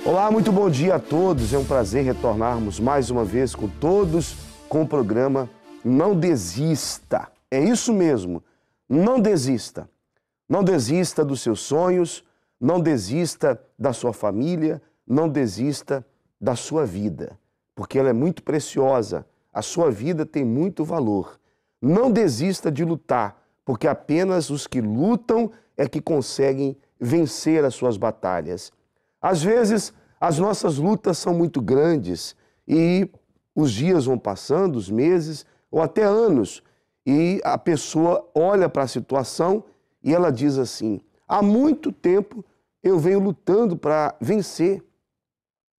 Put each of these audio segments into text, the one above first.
Olá, muito bom dia a todos. É um prazer retornarmos mais uma vez com todos com o programa Não Desista. É isso mesmo, não desista. Não desista dos seus sonhos, não desista da sua família, não desista da sua vida, porque ela é muito preciosa. A sua vida tem muito valor. Não desista de lutar, porque apenas os que lutam é que conseguem vencer as suas batalhas. Às vezes, as nossas lutas são muito grandes e os dias vão passando, os meses ou até anos, e a pessoa olha para a situação e ela diz assim: há muito tempo eu venho lutando para vencer.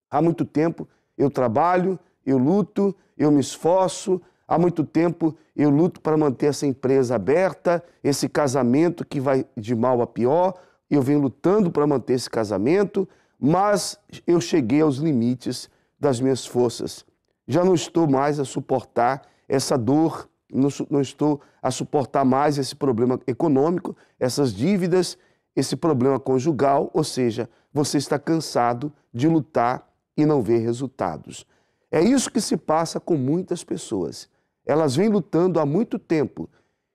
Há muito tempo eu trabalho, eu luto, eu me esforço. Há muito tempo eu luto para manter essa empresa aberta, esse casamento que vai de mal a pior. Eu venho lutando para manter esse casamento, mas eu cheguei aos limites das minhas forças. Já não estou mais a suportar essa dor, não estou a suportar mais esse problema econômico, essas dívidas, esse problema conjugal, ou seja, você está cansado de lutar e não ver resultados. É isso que se passa com muitas pessoas. Elas vêm lutando há muito tempo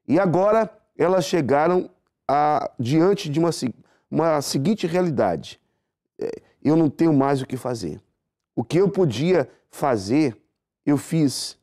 e agora elas chegaram diante de uma seguinte realidade: eu não tenho mais o que fazer. O que eu podia fazer, eu fiz.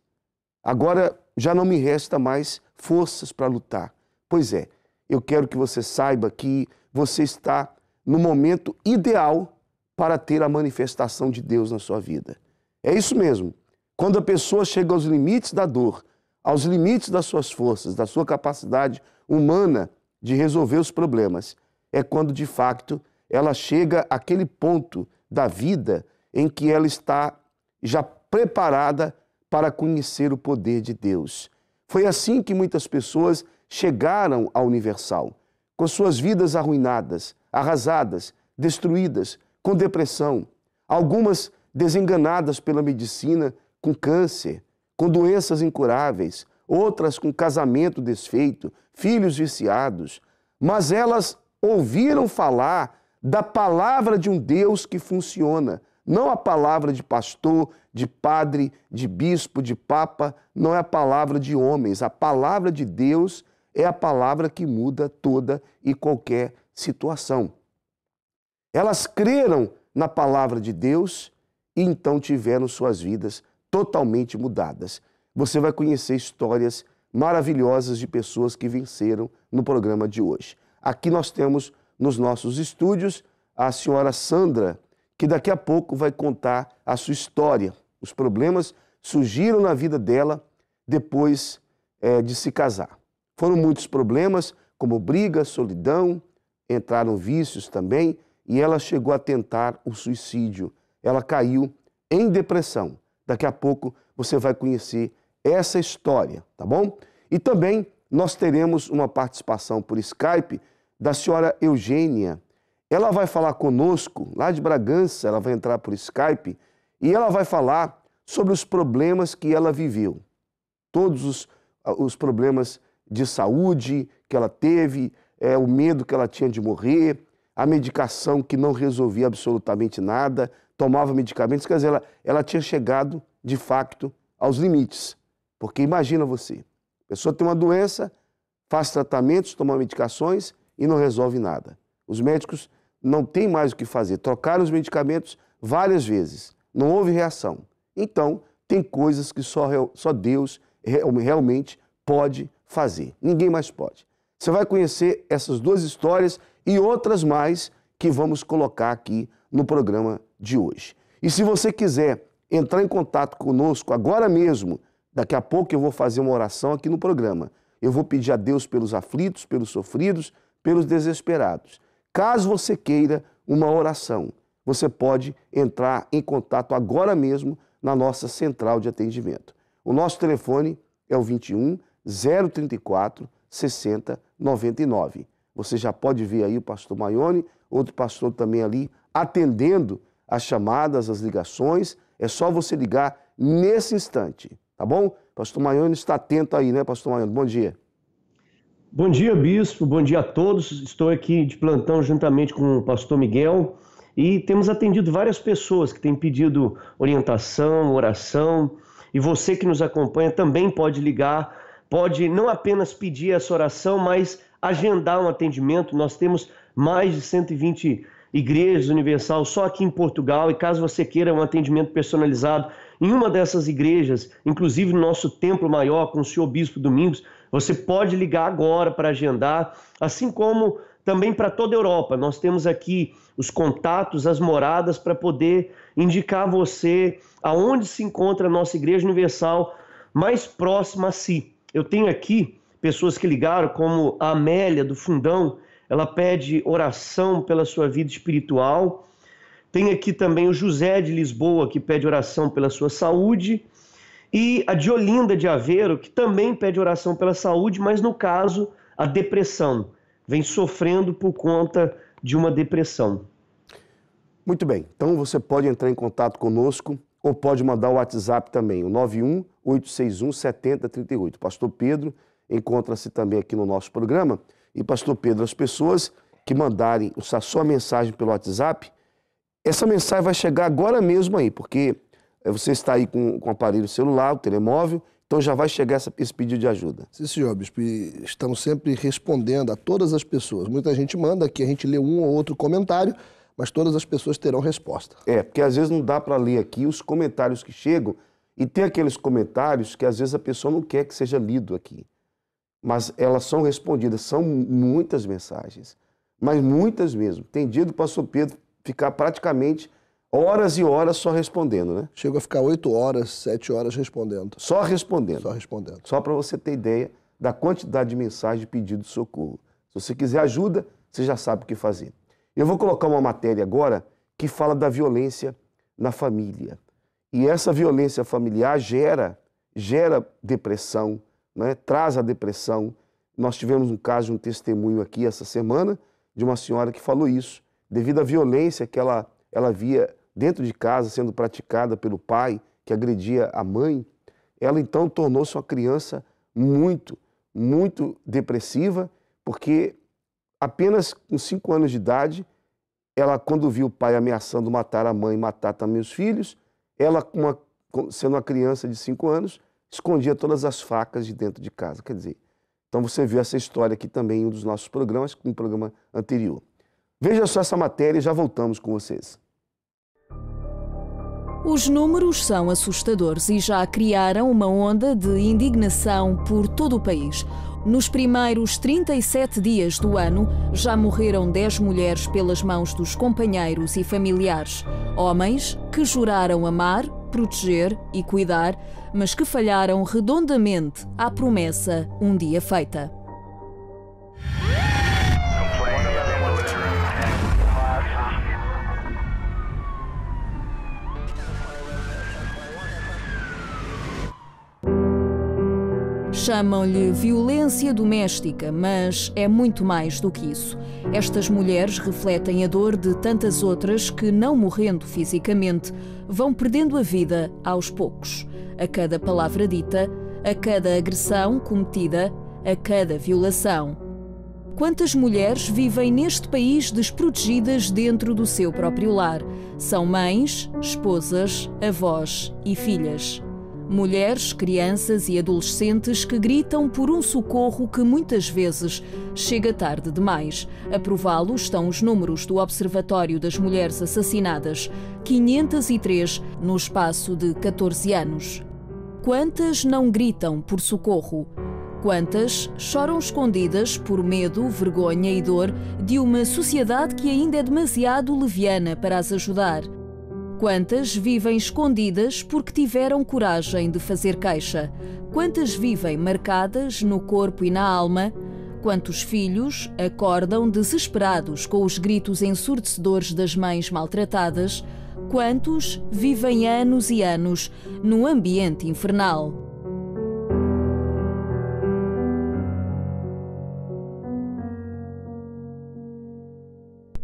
Agora já não me resta mais forças para lutar. Pois é, eu quero que você saiba que você está no momento ideal para ter a manifestação de Deus na sua vida. É isso mesmo. Quando a pessoa chega aos limites da dor, aos limites das suas forças, da sua capacidade humana de resolver os problemas, é quando de fato ela chega àquele ponto da vida em que ela está já preparada para conhecer o poder de Deus. Foi assim que muitas pessoas chegaram ao universal, com suas vidas arruinadas, arrasadas, destruídas, com depressão, algumas desenganadas pela medicina, com câncer, com doenças incuráveis, outras com casamento desfeito, filhos viciados, mas elas ouviram falar da palavra de um Deus que funciona. Não a palavra de pastor, de padre, de bispo, de papa, não é a palavra de homens. A palavra de Deus é a palavra que muda toda e qualquer situação. Elas creram na palavra de Deus e então tiveram suas vidas totalmente mudadas. Você vai conhecer histórias maravilhosas de pessoas que venceram no programa de hoje. Aqui nós temos nos nossos estúdios a senhora Sandra, que daqui a pouco vai contar a sua história. Os problemas surgiram na vida dela depois de se casar. Foram muitos problemas, como briga, solidão, entraram vícios também, e ela chegou a tentar o suicídio. Ela caiu em depressão. Daqui a pouco você vai conhecer essa história, tá bom? E também nós teremos uma participação por Skype da senhora Eugênia. Ela vai falar conosco, lá de Bragança, ela vai entrar por Skype, e ela vai falar sobre os problemas que ela viveu. Todos os problemas de saúde que ela teve, o medo que ela tinha de morrer, a medicação que não resolvia absolutamente nada, tomava medicamentos, quer dizer, ela tinha chegado, de facto, aos limites. Porque imagina você, a pessoa tem uma doença, faz tratamentos, toma medicações e não resolve nada. Os médicos não têm mais o que fazer, trocaram os medicamentos várias vezes, não houve reação. Então, tem coisas que só Deus realmente pode fazer, ninguém mais pode. Você vai conhecer essas duas histórias e outras mais que vamos colocar aqui no programa de hoje. E se você quiser entrar em contato conosco agora mesmo, daqui a pouco eu vou fazer uma oração aqui no programa. Eu vou pedir a Deus pelos aflitos, pelos sofridos, pelos desesperados. Caso você queira uma oração, você pode entrar em contato agora mesmo na nossa central de atendimento. O nosso telefone é o 21 034 60 99. Você já pode ver aí o pastor Maione, outro pastor também ali, atendendo as chamadas, as ligações. É só você ligar nesse instante, tá bom? Pastor Maione está atento aí, né, pastor Maione? Bom dia. Bom dia, bispo. Bom dia a todos. Estou aqui de plantão juntamente com o pastor Miguel E temos atendido várias pessoas que têm pedido orientação, oração. E você que nos acompanha também pode ligar, pode não apenas pedir essa oração, mas agendar um atendimento. Nós temos mais de 120 igrejas Universal só aqui em Portugal, e caso você queira um atendimento personalizado em uma dessas igrejas, inclusive no nosso templo maior com o senhor Bispo Domingos, você pode ligar agora para agendar, assim como também para toda a Europa. Nós temos aqui os contatos, as moradas para poder indicar a você aonde se encontra a nossa Igreja Universal mais próxima a si. Eu tenho aqui pessoas que ligaram, como a Amélia do Fundão, ela pede oração pela sua vida espiritual. Tem aqui também o José de Lisboa, que pede oração pela sua saúde. E a Diolinda de Aveiro, que também pede oração pela saúde, mas no caso, a depressão. Vem sofrendo por conta de uma depressão. Muito bem, então você pode entrar em contato conosco ou pode mandar o WhatsApp também, o 91-861-7038. Pastor Pedro encontra-se também aqui no nosso programa. E, Pastor Pedro, as pessoas que mandarem a sua mensagem pelo WhatsApp, essa mensagem vai chegar agora mesmo aí, porque você está aí com o aparelho celular, o telemóvel, então já vai chegar esse pedido de ajuda. Sim, senhor Bispo, e estamos sempre respondendo a todas as pessoas. Muita gente manda aqui, a gente lê um ou outro comentário, mas todas as pessoas terão resposta. Porque às vezes não dá para ler aqui os comentários que chegam, e tem aqueles comentários que às vezes a pessoa não quer que seja lido aqui. Mas elas são respondidas, são muitas mensagens, mas muitas mesmo. Tem dia do pastor Pedro ficar praticamente horas e horas só respondendo, né? Chego a ficar 8 horas, 7 horas respondendo. Só respondendo? Só respondendo. Só para você ter ideia da quantidade de mensagens de pedido de socorro. Se você quiser ajuda, você já sabe o que fazer. Eu vou colocar uma matéria agora que fala da violência na família. E essa violência familiar gera depressão, né? Traz a depressão. Nós tivemos um caso, um testemunho aqui essa semana de uma senhora que falou isso. Devido à violência que ela via dentro de casa sendo praticada pelo pai, que agredia a mãe, ela então tornou-se uma criança muito, muito depressiva, porque apenas com 5 anos de idade, ela, quando viu o pai ameaçando matar a mãe e matar também os filhos, ela, sendo uma criança de 5 anos, escondia todas as facas de dentro de casa. Quer dizer, então você viu essa história aqui também em um dos nossos programas, no programa anterior. Veja só essa matéria e já voltamos com vocês. Os números são assustadores e já criaram uma onda de indignação por todo o país. Nos primeiros 37 dias do ano, já morreram 10 mulheres pelas mãos dos companheiros e familiares. Homens que juraram amar, proteger e cuidar, mas que falharam redondamente à promessa um dia feita. Chamam-lhe violência doméstica, mas é muito mais do que isso. Estas mulheres refletem a dor de tantas outras que, não morrendo fisicamente, vão perdendo a vida aos poucos. A cada palavra dita, a cada agressão cometida, a cada violação. Quantas mulheres vivem neste país desprotegidas dentro do seu próprio lar? São mães, esposas, avós e filhas. Mulheres, crianças e adolescentes que gritam por um socorro que muitas vezes chega tarde demais. A prová-lo estão os números do Observatório das Mulheres Assassinadas, 503 no espaço de 14 anos. Quantas não gritam por socorro? Quantas choram escondidas por medo, vergonha e dor de uma sociedade que ainda é demasiado leviana para as ajudar? Quantas vivem escondidas porque tiveram coragem de fazer queixa? Quantas vivem marcadas no corpo e na alma? Quantos filhos acordam desesperados com os gritos ensurdecedores das mães maltratadas? Quantos vivem anos e anos num ambiente infernal?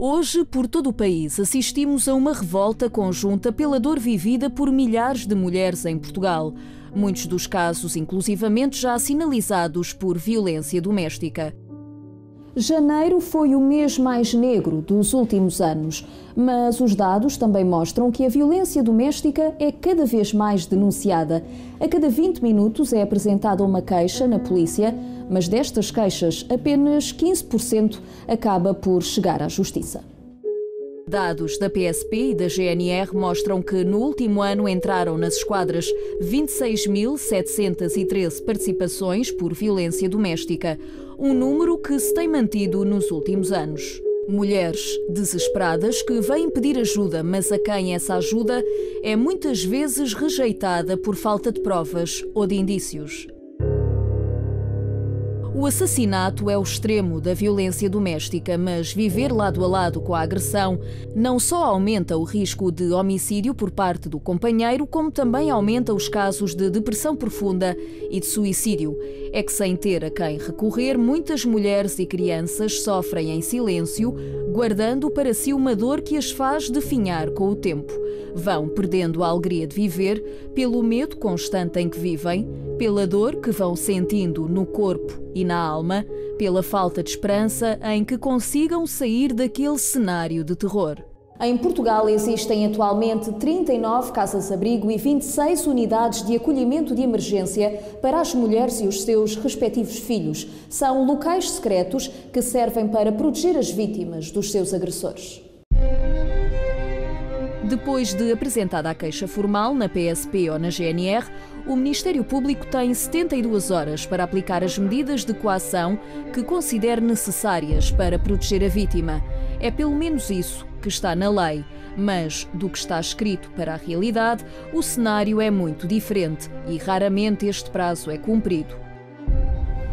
Hoje, por todo o país, assistimos a uma revolta conjunta pela dor vivida por milhares de mulheres em Portugal. Muitos dos casos, inclusivamente, já sinalizados por violência doméstica. Janeiro foi o mês mais negro dos últimos anos, mas os dados também mostram que a violência doméstica é cada vez mais denunciada. A cada 20 minutos é apresentada uma queixa na polícia, mas destas queixas apenas 15% acaba por chegar à justiça. Dados da PSP e da GNR mostram que no último ano entraram nas esquadras 26.713 participações por violência doméstica, um número que se tem mantido nos últimos anos. Mulheres desesperadas que vêm pedir ajuda, mas a quem essa ajuda é muitas vezes rejeitada por falta de provas ou de indícios. O assassinato é o extremo da violência doméstica, mas viver lado a lado com a agressão não só aumenta o risco de homicídio por parte do companheiro, como também aumenta os casos de depressão profunda e de suicídio. É que, sem ter a quem recorrer, muitas mulheres e crianças sofrem em silêncio, guardando para si uma dor que as faz definhar com o tempo. Vão perdendo a alegria de viver pelo medo constante em que vivem, pela dor que vão sentindo no corpo e na alma, pela falta de esperança em que consigam sair daquele cenário de terror. Em Portugal existem atualmente 39 casas-abrigo e 26 unidades de acolhimento de emergência para as mulheres e os seus respectivos filhos. São locais secretos que servem para proteger as vítimas dos seus agressores. Depois de apresentada a queixa formal na PSP ou na GNR, o Ministério Público tem 72 horas para aplicar as medidas de coação que considere necessárias para proteger a vítima. É pelo menos isso que está na lei, mas do que está escrito para a realidade, o cenário é muito diferente e raramente este prazo é cumprido.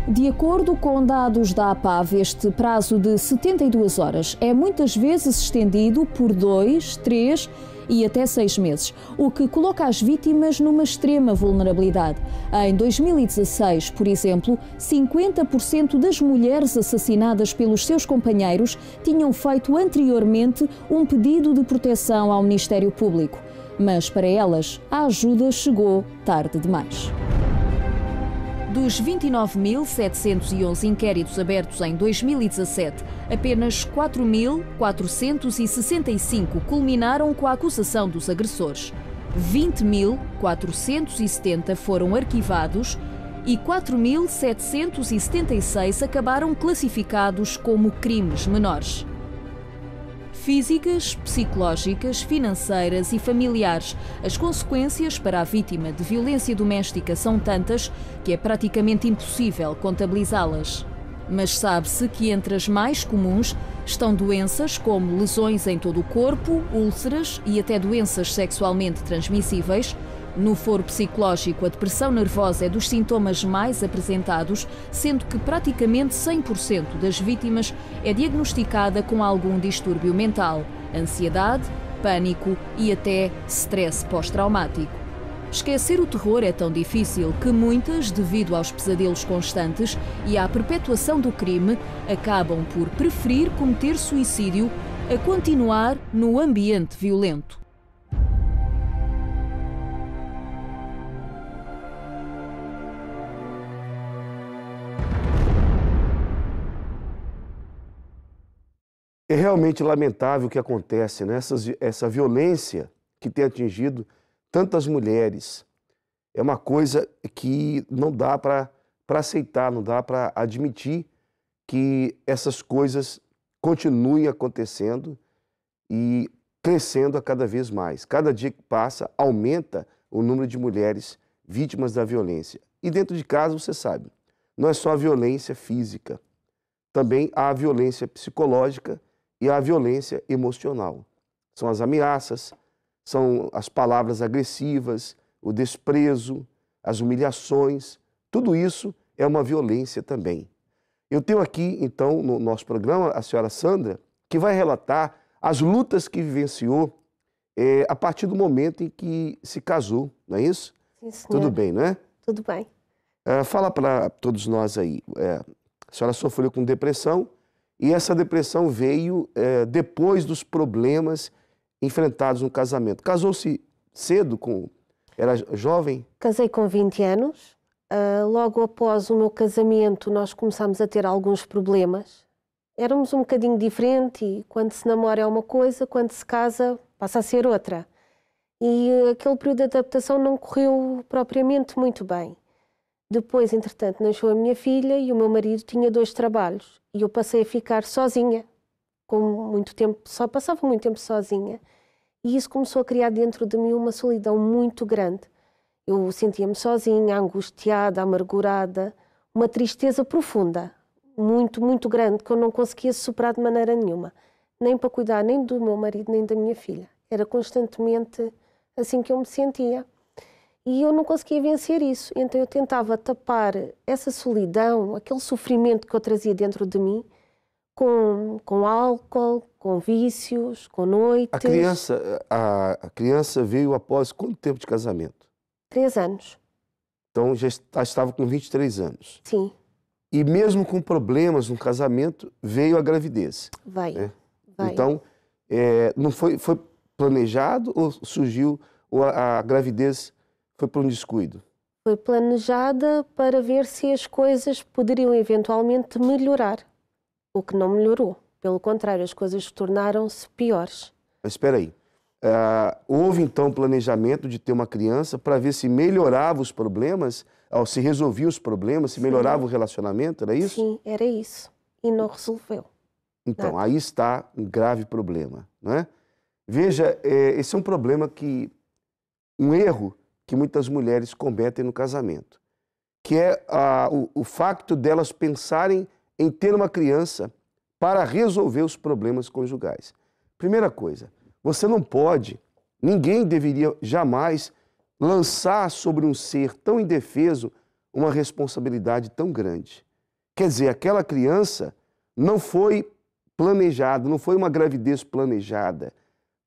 De acordo com dados da APAV, este prazo de 72 horas é muitas vezes estendido por 2, 3 e até 6 meses, o que coloca as vítimas numa extrema vulnerabilidade. Em 2016, por exemplo, 50% das mulheres assassinadas pelos seus companheiros tinham feito anteriormente um pedido de proteção ao Ministério Público. Mas para elas, a ajuda chegou tarde demais. Dos 29.711 inquéritos abertos em 2017, apenas 4.465 culminaram com a acusação dos agressores. 20.470 foram arquivados e 4.776 acabaram classificados como crimes menores. Físicas, psicológicas, financeiras e familiares. As consequências para a vítima de violência doméstica são tantas que é praticamente impossível contabilizá-las. Mas sabe-se que entre as mais comuns estão doenças como lesões em todo o corpo, úlceras e até doenças sexualmente transmissíveis. No foro psicológico, a depressão nervosa é dos sintomas mais apresentados, sendo que praticamente 100% das vítimas é diagnosticada com algum distúrbio mental, ansiedade, pânico e até stress pós-traumático. Esquecer o terror é tão difícil que muitas, devido aos pesadelos constantes e à perpetuação do crime, acabam por preferir cometer suicídio a continuar no ambiente violento. É realmente lamentável o que acontece, né? Essa violência que tem atingido tantas mulheres. É uma coisa que não dá para aceitar, não dá para admitir que essas coisas continuem acontecendo e crescendo a cada vez mais. Cada dia que passa, aumenta o número de mulheres vítimas da violência. E dentro de casa, você sabe, não é só a violência física, também há a violência psicológica e a violência emocional. São as ameaças, são as palavras agressivas, o desprezo, as humilhações, tudo isso é uma violência também. Eu tenho aqui, então, no nosso programa, a senhora Sandra, que vai relatar as lutas que vivenciou a partir do momento em que se casou, não é isso? Sim, senhor. Tudo bem, não é? Tudo bem. Fala para todos nós aí, a senhora sofreu com depressão, e essa depressão veio depois dos problemas enfrentados no casamento. Casou-se cedo, era jovem? Casei com 20 anos. Logo após o meu casamento, nós começámos a ter alguns problemas. éramos um bocadinho diferente e quando se namora é uma coisa, quando se casa passa a ser outra. E aquele período de adaptação não correu propriamente muito bem. Depois, entretanto, nasceu a minha filha e o meu marido tinha 2 trabalhos. E eu passei a ficar sozinha, passava muito tempo sozinha. E isso começou a criar dentro de mim uma solidão muito grande. Eu sentia-me sozinha, angustiada, amargurada, uma tristeza profunda, muito, muito grande, que eu não conseguia superar de maneira nenhuma. Nem para cuidar nem do meu marido, nem da minha filha. Era constantemente assim que eu me sentia. E eu não conseguia vencer isso. Então eu tentava tapar essa solidão, aquele sofrimento que eu trazia dentro de mim, com álcool, com vícios, com noites. A criança veio após quanto tempo de casamento? 3 anos. Então já estava com 23 anos. Sim. E mesmo com problemas no casamento, veio a gravidez. Veio. Né? Veio. Então, não foi planejado ou surgiu, ou a gravidez foi por um descuido? Foi planejada para ver se as coisas poderiam eventualmente melhorar. O que não melhorou. Pelo contrário, as coisas tornaram-se piores. Mas espera aí. Houve então planejamento de ter uma criança para ver se melhorava os problemas, se resolvia os problemas, se melhorava o relacionamento, era isso? Sim, era isso. E não resolveu. Então, Nada. aí está um grave problema, não é? Veja, esse é um problema um erro que muitas mulheres cometem no casamento, que é o facto delas pensarem em ter uma criança para resolver os problemas conjugais. Primeira coisa, você não pode, ninguém deveria jamais lançar sobre um ser tão indefeso uma responsabilidade tão grande. Quer dizer, aquela criança não foi planejada, não foi uma gravidez planejada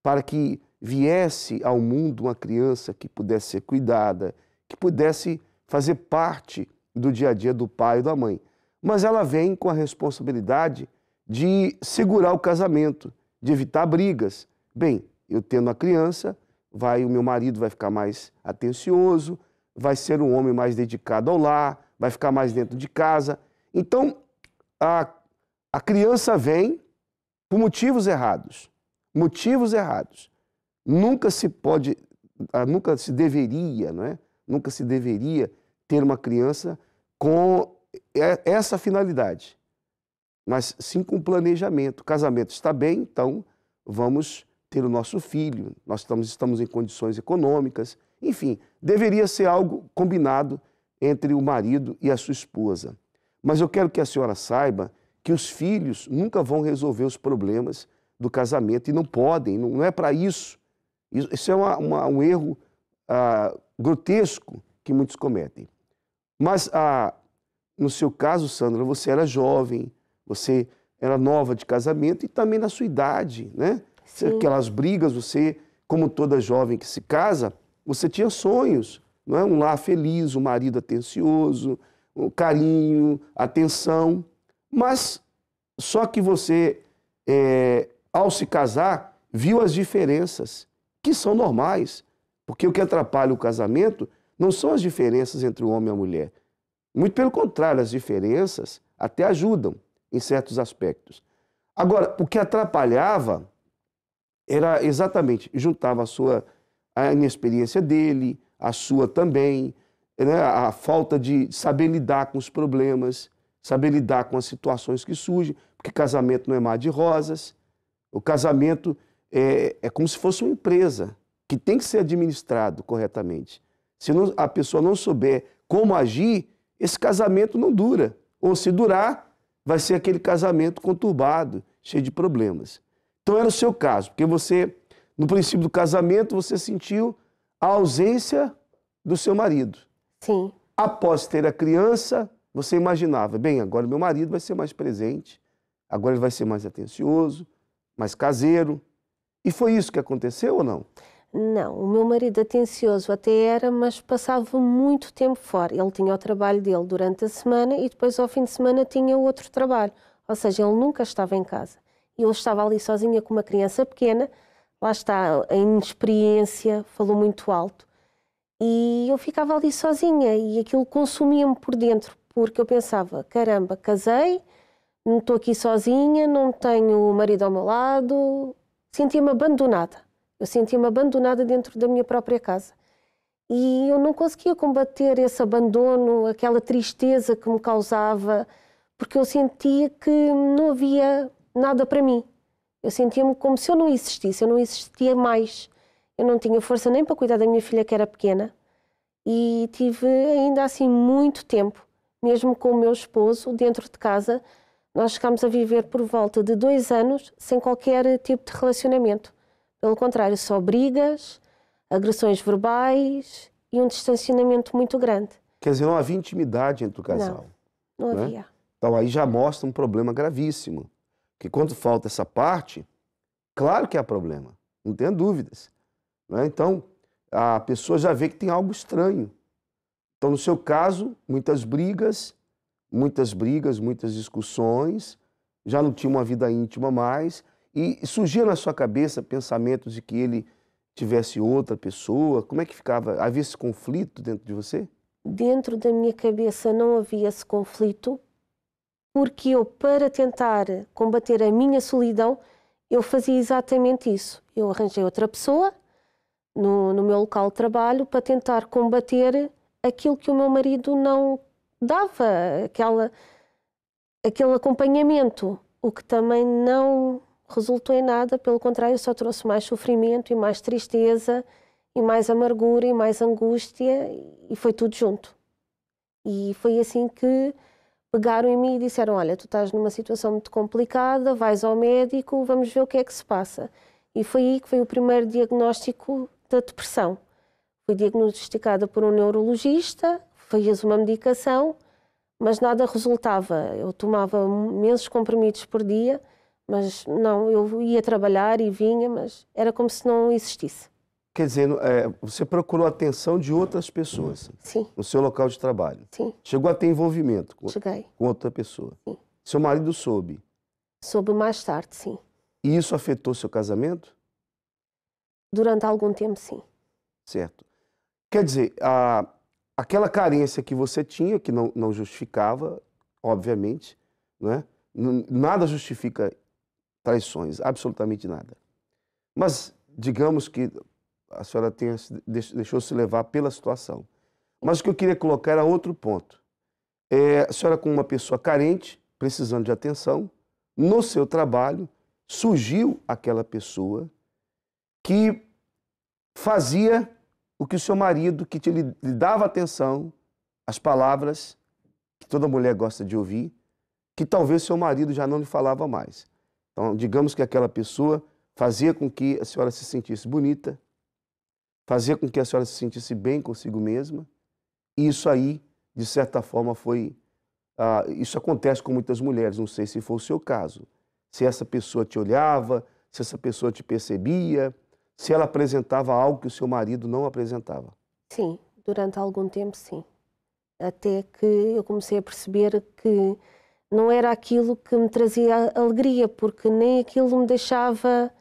para que viesse ao mundo uma criança que pudesse ser cuidada, que pudesse fazer parte do dia a dia do pai e da mãe. Mas ela vem com a responsabilidade de segurar o casamento, de evitar brigas. Bem, eu tendo a criança, o meu marido vai ficar mais atencioso, vai ser um homem mais dedicado ao lar, vai ficar mais dentro de casa. Então, a criança vem por motivos errados. Motivos errados. Nunca se deveria, não é? Nunca se deveria ter uma criança com essa finalidade, mas sim com planejamento. O casamento está bem, então vamos ter o nosso filho, nós estamos em condições econômicas, enfim, deveria ser algo combinado entre o marido e a sua esposa. Mas eu quero que a senhora saiba que os filhos nunca vão resolver os problemas do casamento e não podem, não é para isso. Isso é um erro grotesco que muitos cometem. Mas no seu caso, Sandra, você era jovem, você era nova de casamento e também na sua idade, né? Sim. Aquelas brigas, você, como toda jovem que se casa, você tinha sonhos, não é? Um lar feliz, um marido atencioso, um carinho, atenção. Mas só que você, ao se casar, viu as diferenças, que são normais. Porque o que atrapalha o casamento não são as diferenças entre o homem e a mulher. Muito pelo contrário, as diferenças até ajudam em certos aspectos. Agora, o que atrapalhava era exatamente, juntava a inexperiência dele, a sua também, né, a falta de saber lidar com os problemas, saber lidar com as situações que surgem, porque casamento não é mar de rosas. O casamento é como se fosse uma empresa que tem que ser administrado corretamente. Se a pessoa não souber como agir, esse casamento não dura. Ou se durar, vai ser aquele casamento conturbado, cheio de problemas. Então era o seu caso, porque você, no princípio do casamento, você sentiu a ausência do seu marido. Sim. Após ter a criança, você imaginava, bem, agora meu marido vai ser mais presente, agora ele vai ser mais atencioso, mais caseiro. E foi isso que aconteceu ou não? Não, o meu marido atencioso até era, mas passava muito tempo fora. Ele tinha o trabalho dele durante a semana e depois ao fim de semana tinha outro trabalho. Ou seja, ele nunca estava em casa. E eu estava ali sozinha com uma criança pequena, lá está, a inexperiência falou muito alto. E eu ficava ali sozinha e aquilo consumia-me por dentro, porque eu pensava, caramba, casei, não estou aqui sozinha, não tenho o marido ao meu lado. Sentia-me abandonada. Eu sentia-me abandonada dentro da minha própria casa. E eu não conseguia combater esse abandono, aquela tristeza que me causava, porque eu sentia que não havia nada para mim. Eu sentia-me como se eu não existisse, eu não existia mais. Eu não tinha força nem para cuidar da minha filha, que era pequena. E tive ainda assim muito tempo, mesmo com o meu esposo, dentro de casa. Nós chegámos a viver por volta de 2 anos sem qualquer tipo de relacionamento. Pelo contrário, só brigas, agressões verbais e um distanciamento muito grande. Quer dizer, não havia intimidade entre o casal. Não né? havia. Então aí já mostra um problema gravíssimo. Porque quando falta essa parte, claro que há problema, não tenha dúvidas. Né? Então, a pessoa já vê que tem algo estranho. Então, no seu caso, muitas brigas, muitas discussões, já não tinha uma vida íntima mais, e surgia na sua cabeça pensamentos de que ele tivesse outra pessoa. Como é que ficava? Havia esse conflito dentro de você? Dentro da minha cabeça não havia esse conflito, porque eu, para tentar combater a minha solidão, eu fazia exatamente isso. Eu arranjei outra pessoa no meu local de trabalho para tentar combater aquilo que o meu marido não dava, aquele acompanhamento, o que também não resultou em nada, pelo contrário, só trouxe mais sofrimento e mais tristeza e mais amargura e mais angústia, e foi tudo junto. E foi assim que pegaram em mim e disseram: olha, tu estás numa situação muito complicada, vais ao médico, vamos ver o que é que se passa. E foi aí que foi o primeiro diagnóstico da depressão. Fui diagnosticada por um neurologista, fez uma medicação, mas nada resultava. Eu tomava imensos comprimidos por dia, mas não, eu ia trabalhar e vinha, mas era como se não existisse. Quer dizer, você procurou a atenção de outras pessoas. Sim. No seu local de trabalho. Sim. Chegou a ter envolvimento com outra pessoa. Sim. Seu marido soube. Soube mais tarde, sim. E isso afetou seu casamento? Durante algum tempo, sim. Certo. Quer dizer, aquela carência que você tinha, que não justificava, obviamente, né? Nada justifica traições, absolutamente nada. Mas digamos que a senhora deixou-se levar pela situação. Mas o que eu queria colocar era outro ponto. A senhora, como uma pessoa carente, precisando de atenção, no seu trabalho, surgiu aquela pessoa que fazia o que o seu marido, que lhe dava atenção, as palavras que toda mulher gosta de ouvir, que talvez seu marido já não lhe falava mais. Então, digamos que aquela pessoa fazia com que a senhora se sentisse bonita, fazia com que a senhora se sentisse bem consigo mesma, e isso aí, de certa forma, isso acontece com muitas mulheres, não sei se foi o seu caso. Se essa pessoa te olhava, se essa pessoa te percebia, se ela apresentava algo que o seu marido não apresentava. Sim, durante algum tempo, sim. Até que eu comecei a perceber que não era aquilo que me trazia alegria, porque nem aquilo me deixava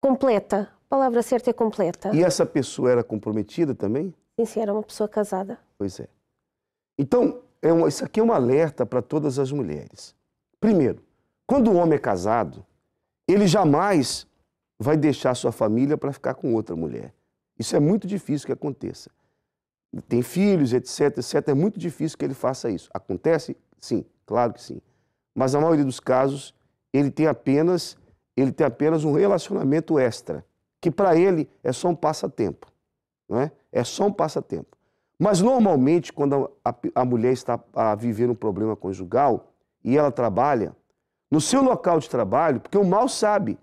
completa. A palavra certa é completa. E essa pessoa era comprometida também? Sim, era uma pessoa casada. Pois é. Então, isso aqui é um alerta para todas as mulheres. Primeiro, quando o homem é casado, ele jamais vai deixar sua família para ficar com outra mulher. Isso é muito difícil que aconteça. Tem filhos, etc, etc. É muito difícil que ele faça isso. Acontece? Sim, claro que sim. Mas na maioria dos casos, ele tem apenas um relacionamento extra, que para ele é só um passatempo. Não é? É só um passatempo. Mas normalmente, quando a mulher está a viver um problema conjugal e ela trabalha, no seu local de trabalho, porque o mal sabe,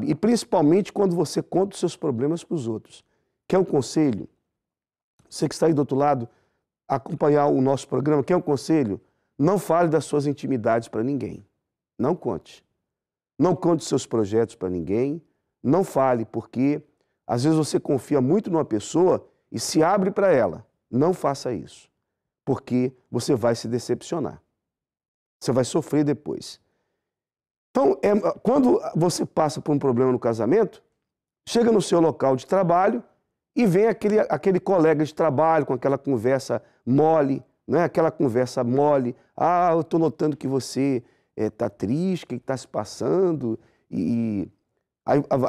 e principalmente quando você conta os seus problemas para os outros. Quer um conselho? Você que está aí do outro lado, acompanhar o nosso programa, quer um conselho? Não fale das suas intimidades para ninguém. Não conte. Não conte seus projetos para ninguém. Não fale, porque às vezes você confia muito numa pessoa e se abre para ela. Não faça isso, porque você vai se decepcionar. Você vai sofrer depois. Então, quando você passa por um problema no casamento, chega no seu local de trabalho e vem aquele colega de trabalho com aquela conversa mole, não é aquela conversa mole. Ah, eu estou notando que você está triste, o que está se passando?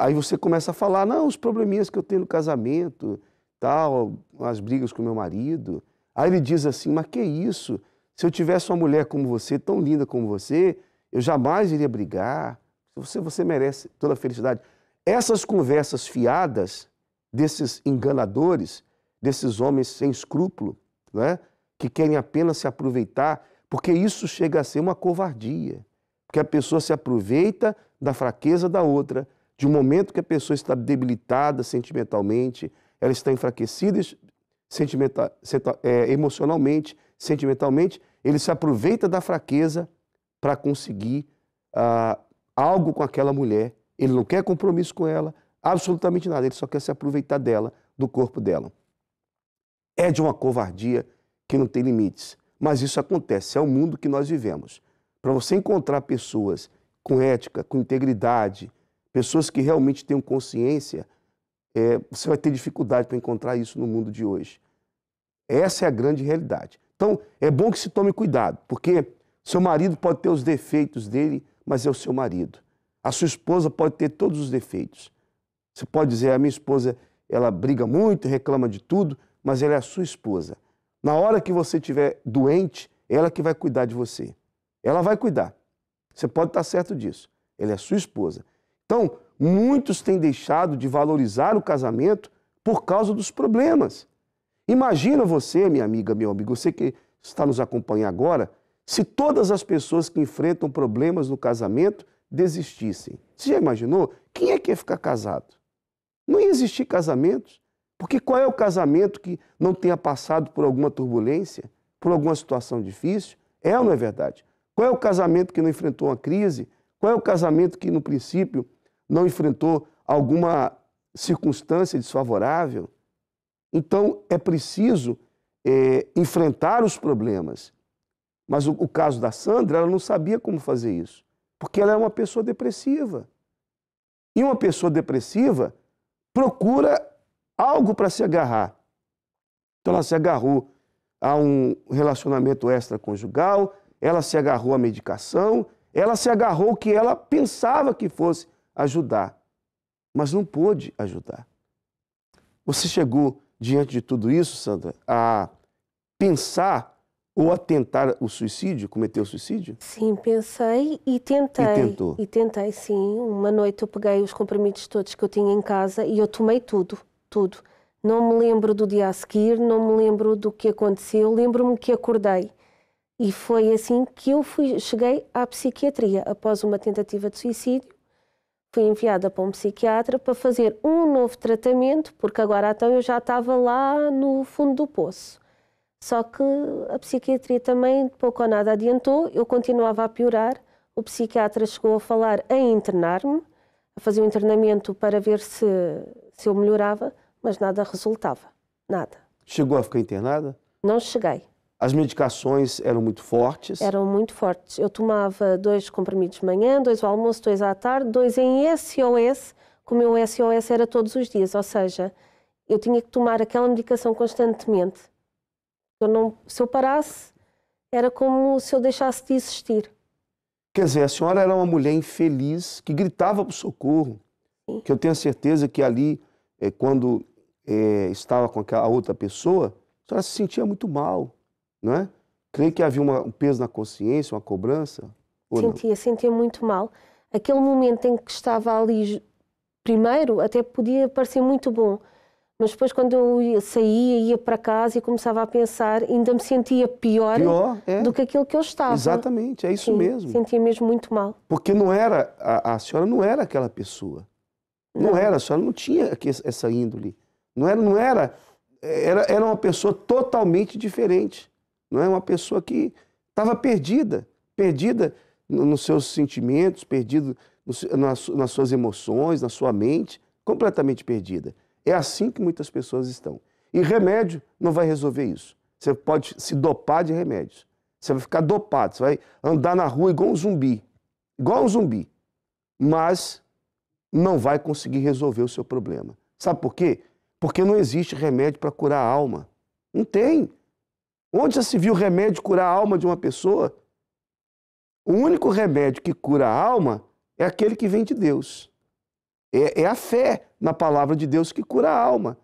Aí você começa a falar, não, os probleminhas que eu tenho no casamento, tal, as brigas com meu marido. Aí ele diz assim, mas que isso? Se eu tivesse uma mulher como você, tão linda como você, eu jamais iria brigar. Você merece toda a felicidade. Essas conversas fiadas desses enganadores, desses homens sem escrúpulo, né, que querem apenas se aproveitar, porque isso chega a ser uma covardia. Porque a pessoa se aproveita da fraqueza da outra, de um momento que a pessoa está debilitada sentimentalmente, ela está enfraquecida emocionalmente, sentimentalmente, ele se aproveita da fraqueza para conseguir algo com aquela mulher. Ele não quer compromisso com ela, absolutamente nada, ele só quer se aproveitar dela, do corpo dela. É de uma covardia que não tem limites, mas isso acontece, é o mundo que nós vivemos. Para você encontrar pessoas com ética, com integridade, pessoas que realmente tenham consciência, você vai ter dificuldade para encontrar isso no mundo de hoje. Essa é a grande realidade. Então, é bom que se tome cuidado, porque seu marido pode ter os defeitos dele, mas é o seu marido. A sua esposa pode ter todos os defeitos. Você pode dizer, a minha esposa, ela briga muito, reclama de tudo, mas ela é a sua esposa. Na hora que você estiver doente, ela que vai cuidar de você. Ela vai cuidar. Você pode estar certo disso. Ela é a sua esposa. Então, muitos têm deixado de valorizar o casamento por causa dos problemas. Imagina você, minha amiga, meu amigo, você que está nos acompanhando agora, se todas as pessoas que enfrentam problemas no casamento desistissem. Você já imaginou? Quem é que ia ficar casado? Não ia existir casamentos. Porque qual é o casamento que não tenha passado por alguma turbulência, por alguma situação difícil? É ou não é verdade? Qual é o casamento que não enfrentou uma crise? Qual é o casamento que, no princípio, não enfrentou alguma circunstância desfavorável? Então, é preciso enfrentar os problemas. Mas o caso da Sandra, ela não sabia como fazer isso, porque ela é uma pessoa depressiva. E uma pessoa depressiva procura algo para se agarrar. Então, ela se agarrou a um relacionamento extraconjugal, ela se agarrou à medicação, ela se agarrou ao que ela pensava que fosse ajudar, mas não pôde ajudar. Você chegou, diante de tudo isso, Sandra, a pensar ou a tentar o suicídio, cometer o suicídio? Sim, pensei e tentei. E tentou? E tentei, sim. Uma noite eu peguei os comprimidos todos que eu tinha em casa e eu tomei tudo. Não me lembro do dia a seguir, não me lembro do que aconteceu, lembro-me que acordei. E foi assim que eu cheguei à psiquiatria. Após uma tentativa de suicídio, fui enviada para um psiquiatra para fazer um novo tratamento, porque agora então eu já estava lá no fundo do poço. Só que a psiquiatria também pouco ou nada adiantou, eu continuava a piorar. O psiquiatra chegou a falar em internar-me, a fazer um internamento para ver se eu melhorava, mas nada resultava, nada. Chegou a ficar internada? Não cheguei. As medicações eram muito fortes? Eram muito fortes. Eu tomava 2 comprimidos de manhã, 2 ao almoço, 2 à tarde, 2 em SOS, que o meu SOS era todos os dias, ou seja, eu tinha que tomar aquela medicação constantemente. Se eu parasse, era como se eu deixasse de existir. Quer dizer, a senhora era uma mulher infeliz que gritava por socorro. Sim. Que eu tenho certeza que ali, quando estava com a outra pessoa, a senhora se sentia muito mal, não é? Creio que havia um peso na consciência, uma cobrança? Sentia muito mal. Aquele momento em que estava ali, primeiro, até podia parecer muito bom, mas depois quando eu saía, ia para casa e começava a pensar, ainda me sentia pior do que aquilo que eu estava. Exatamente, é isso mesmo. Sentia mesmo muito mal. Porque não era, a senhora não era aquela pessoa. Não era, a senhora não tinha essa índole. Era uma pessoa totalmente diferente. Não é uma pessoa que estava perdida nos seus sentimentos, perdida nas suas emoções, na sua mente, completamente perdida. É assim que muitas pessoas estão. E remédio não vai resolver isso. Você pode se dopar de remédios. Você vai ficar dopado, você vai andar na rua igual um zumbi. Igual um zumbi. Mas não vai conseguir resolver o seu problema. Sabe por quê? Porque não existe remédio para curar a alma. Não tem. Onde já se viu remédio curar a alma de uma pessoa? O único remédio que cura a alma é aquele que vem de Deus. É a fé na palavra de Deus que cura a alma.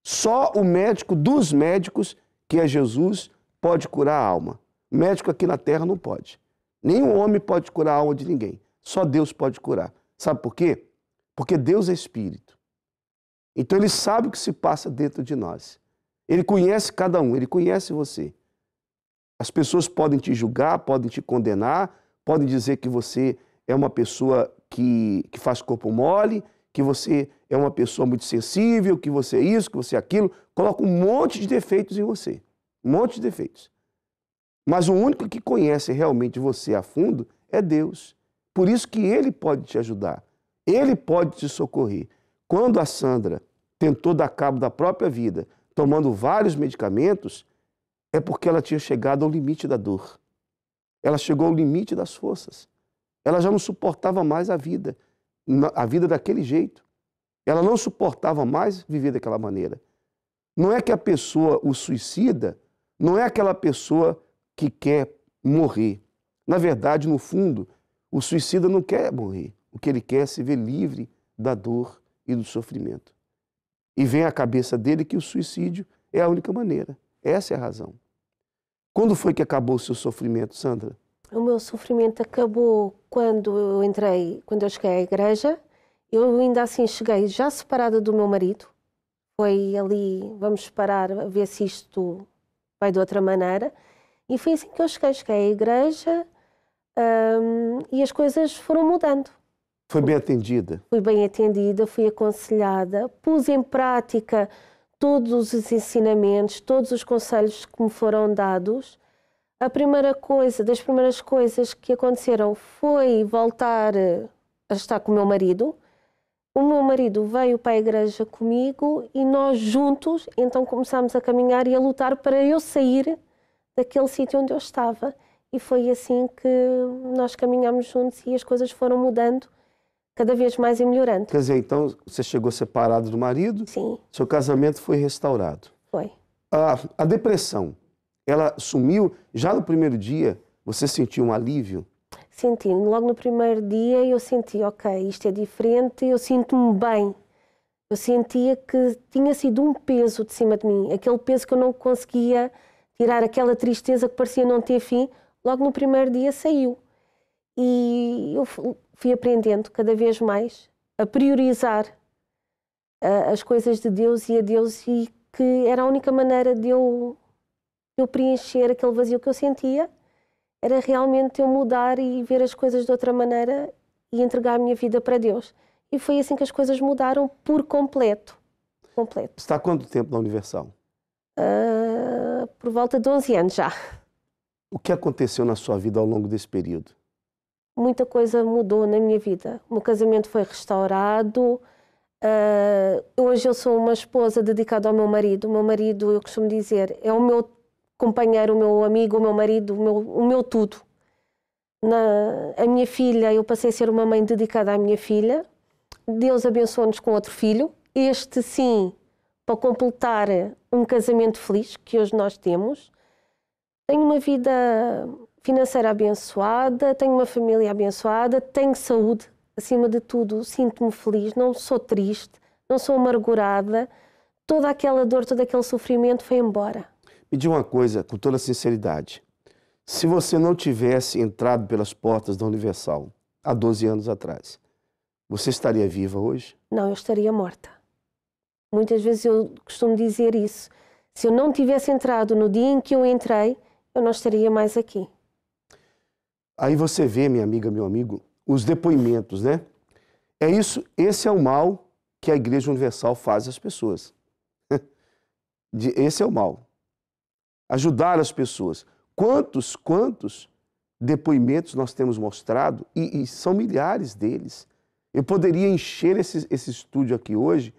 Só o médico dos médicos, que é Jesus, pode curar a alma. O médico aqui na terra não pode. Nenhum homem pode curar a alma de ninguém. Só Deus pode curar. Sabe por quê? Porque Deus é espírito. Então ele sabe o que se passa dentro de nós. Ele conhece cada um, ele conhece você. As pessoas podem te julgar, podem te condenar, podem dizer que você é uma pessoa que faz corpo mole, que você é uma pessoa muito sensível, que você é isso, que você é aquilo. Coloca um monte de defeitos em você. Um monte de defeitos. Mas o único que conhece realmente você a fundo é Deus. Por isso que Ele pode te ajudar. Ele pode te socorrer. Quando a Sandra tentou dar cabo da própria vida, tomando vários medicamentos, é porque ela tinha chegado ao limite da dor. Ela chegou ao limite das forças. Ela já não suportava mais a vida daquele jeito. Ela não suportava mais viver daquela maneira. Não é que a pessoa, o suicida, não é aquela pessoa que quer morrer. Na verdade, no fundo, o suicida não quer morrer. O que ele quer é se ver livre da dor e do sofrimento. E vem à cabeça dele que o suicídio é a única maneira. Essa é a razão. Quando foi que acabou o seu sofrimento, Sandra? O meu sofrimento acabou quando eu cheguei à igreja. Eu ainda assim cheguei já separada do meu marido. Foi ali, vamos separar, a ver se isto vai de outra maneira. E foi assim que eu cheguei à igreja e as coisas foram mudando. Foi bem atendida? Fui bem atendida, fui aconselhada, pus em prática todos os ensinamentos, todos os conselhos que me foram dados. Das primeiras coisas que aconteceram foi voltar a estar com o meu marido. O meu marido veio para a igreja comigo e nós juntos então começámos a caminhar e a lutar para eu sair daquele sítio onde eu estava. E foi assim que nós caminhámos juntos e as coisas foram mudando cada vez mais e melhorando. Quer dizer, então você chegou separado do marido? Sim. Seu casamento foi restaurado. Foi. A depressão, ela sumiu já no primeiro dia? Você sentiu um alívio? Senti. Logo no primeiro dia eu senti, ok, isto é diferente, eu sinto-me bem. Eu sentia que tinha sido um peso de cima de mim. Aquele peso que eu não conseguia tirar, aquela tristeza que parecia não ter fim, logo no primeiro dia saiu. E eu fui aprendendo cada vez mais a priorizar as coisas de Deus e a Deus, e que era a única maneira de eu preencher aquele vazio que eu sentia, era realmente eu mudar e ver as coisas de outra maneira e entregar a minha vida para Deus. E foi assim que as coisas mudaram por completo. Está há quanto tempo na Universal? Por volta de 11 anos já. O que aconteceu na sua vida ao longo desse período? Muita coisa mudou na minha vida. O meu casamento foi restaurado. Hoje eu sou uma esposa dedicada ao meu marido. O meu marido, eu costumo dizer, é o meu companheiro, o meu amigo, o meu marido, o meu tudo. A minha filha, eu passei a ser uma mãe dedicada à minha filha. Deus abençoou-nos com outro filho. Este, sim, para completar um casamento feliz que hoje nós temos. Tenho uma vida financeira abençoada, tenho uma família abençoada, tenho saúde, acima de tudo, sinto-me feliz, não sou triste, não sou amargurada. Toda aquela dor, todo aquele sofrimento foi embora. Me diga uma coisa, com toda sinceridade. Se você não tivesse entrado pelas portas da Universal há 12 anos atrás, você estaria viva hoje? Não, eu estaria morta. Muitas vezes eu costumo dizer isso. Se eu não tivesse entrado no dia em que eu entrei, eu não estaria mais aqui. Aí você vê, minha amiga, meu amigo, os depoimentos, né? É isso, esse é o mal que a Igreja Universal faz às pessoas. Esse é o mal. Ajudar as pessoas. Quantos depoimentos nós temos mostrado, e são milhares deles. Eu poderia encher esse estúdio aqui hoje,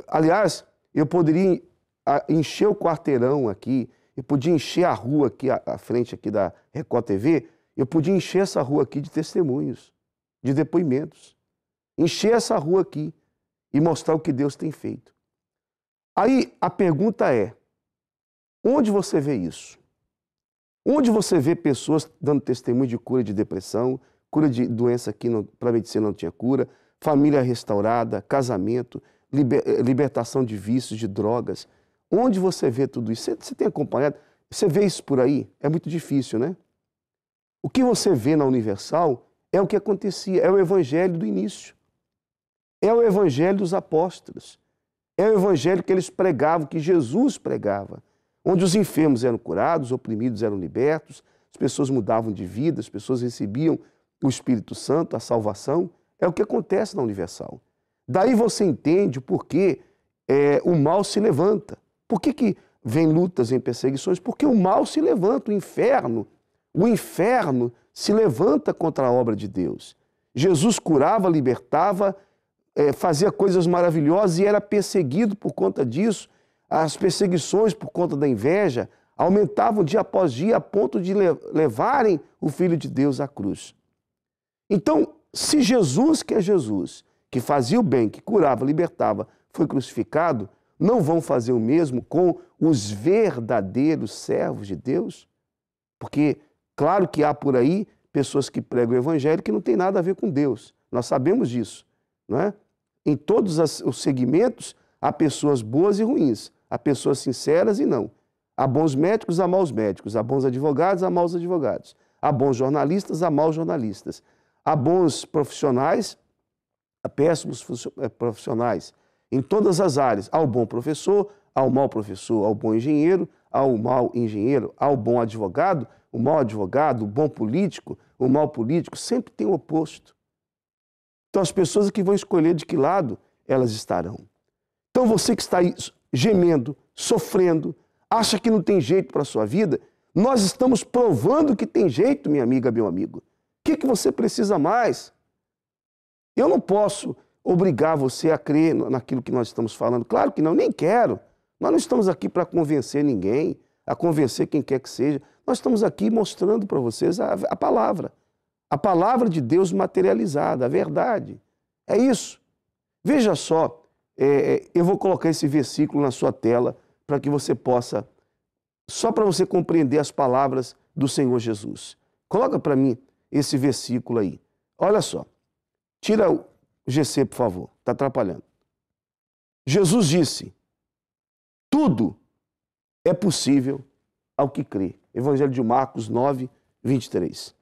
aliás, eu poderia encher o quarteirão aqui, eu podia encher a rua aqui, à frente aqui da Record TV, eu podia encher essa rua aqui de testemunhos, de depoimentos. Encher essa rua aqui e mostrar o que Deus tem feito. Aí a pergunta é, Onde você vê isso? Onde você vê pessoas dando testemunho de cura de depressão, cura de doença que para a medicina não tinha cura, família restaurada, casamento, libertação de vícios, de drogas. Onde você vê tudo isso? Você tem acompanhado? Você vê isso por aí? É muito difícil, né? O que você vê na Universal é o que acontecia, é o evangelho do início. É o evangelho dos apóstolos. É o evangelho que eles pregavam, que Jesus pregava. Onde os enfermos eram curados, os oprimidos eram libertos, as pessoas mudavam de vida, as pessoas recebiam o Espírito Santo, a salvação. É o que acontece na Universal. Daí você entende o porquê o mal se levanta. Por que vem lutas, vem perseguições? Porque o mal se levanta, o inferno se levanta contra a obra de Deus. Jesus curava, libertava, fazia coisas maravilhosas e era perseguido por conta disso. As perseguições por conta da inveja aumentavam dia após dia a ponto de levarem o Filho de Deus à cruz. Então, se Jesus, que é Jesus, que fazia o bem, que curava, libertava, foi crucificado, não vão fazer o mesmo com os verdadeiros servos de Deus? Porque, claro que há por aí pessoas que pregam o evangelho que não tem nada a ver com Deus. Nós sabemos disso, não é? Em todos os segmentos há pessoas boas e ruins, há pessoas sinceras e não. Há bons médicos, há maus médicos, há bons advogados, há maus advogados, há bons jornalistas, há maus jornalistas, há bons profissionais, há péssimos profissionais. Em todas as áreas, há o bom professor, há o mau professor, há o bom engenheiro, há o mau engenheiro, há o bom advogado, o mau advogado, o bom político, o mau político, sempre tem o oposto. Então as pessoas que vão escolher de que lado elas estarão. Então você que está aí gemendo, sofrendo, acha que não tem jeito para a sua vida, nós estamos provando que tem jeito, minha amiga, meu amigo. O que você precisa mais? Eu não posso obrigar você a crer naquilo que nós estamos falando. Claro que não, nem quero. Nós não estamos aqui para convencer ninguém, a convencer quem quer que seja. Nós estamos aqui mostrando para vocês a palavra de Deus materializada, a verdade. É isso. Veja só, eu vou colocar esse versículo na sua tela para que você possa, só para você compreender as palavras do Senhor Jesus. Coloca para mim esse versículo aí. Olha só. Tira o GC, por favor. Está atrapalhando. Jesus disse, tudo é possível ao que crê. Evangelho de Marcos 9, 23.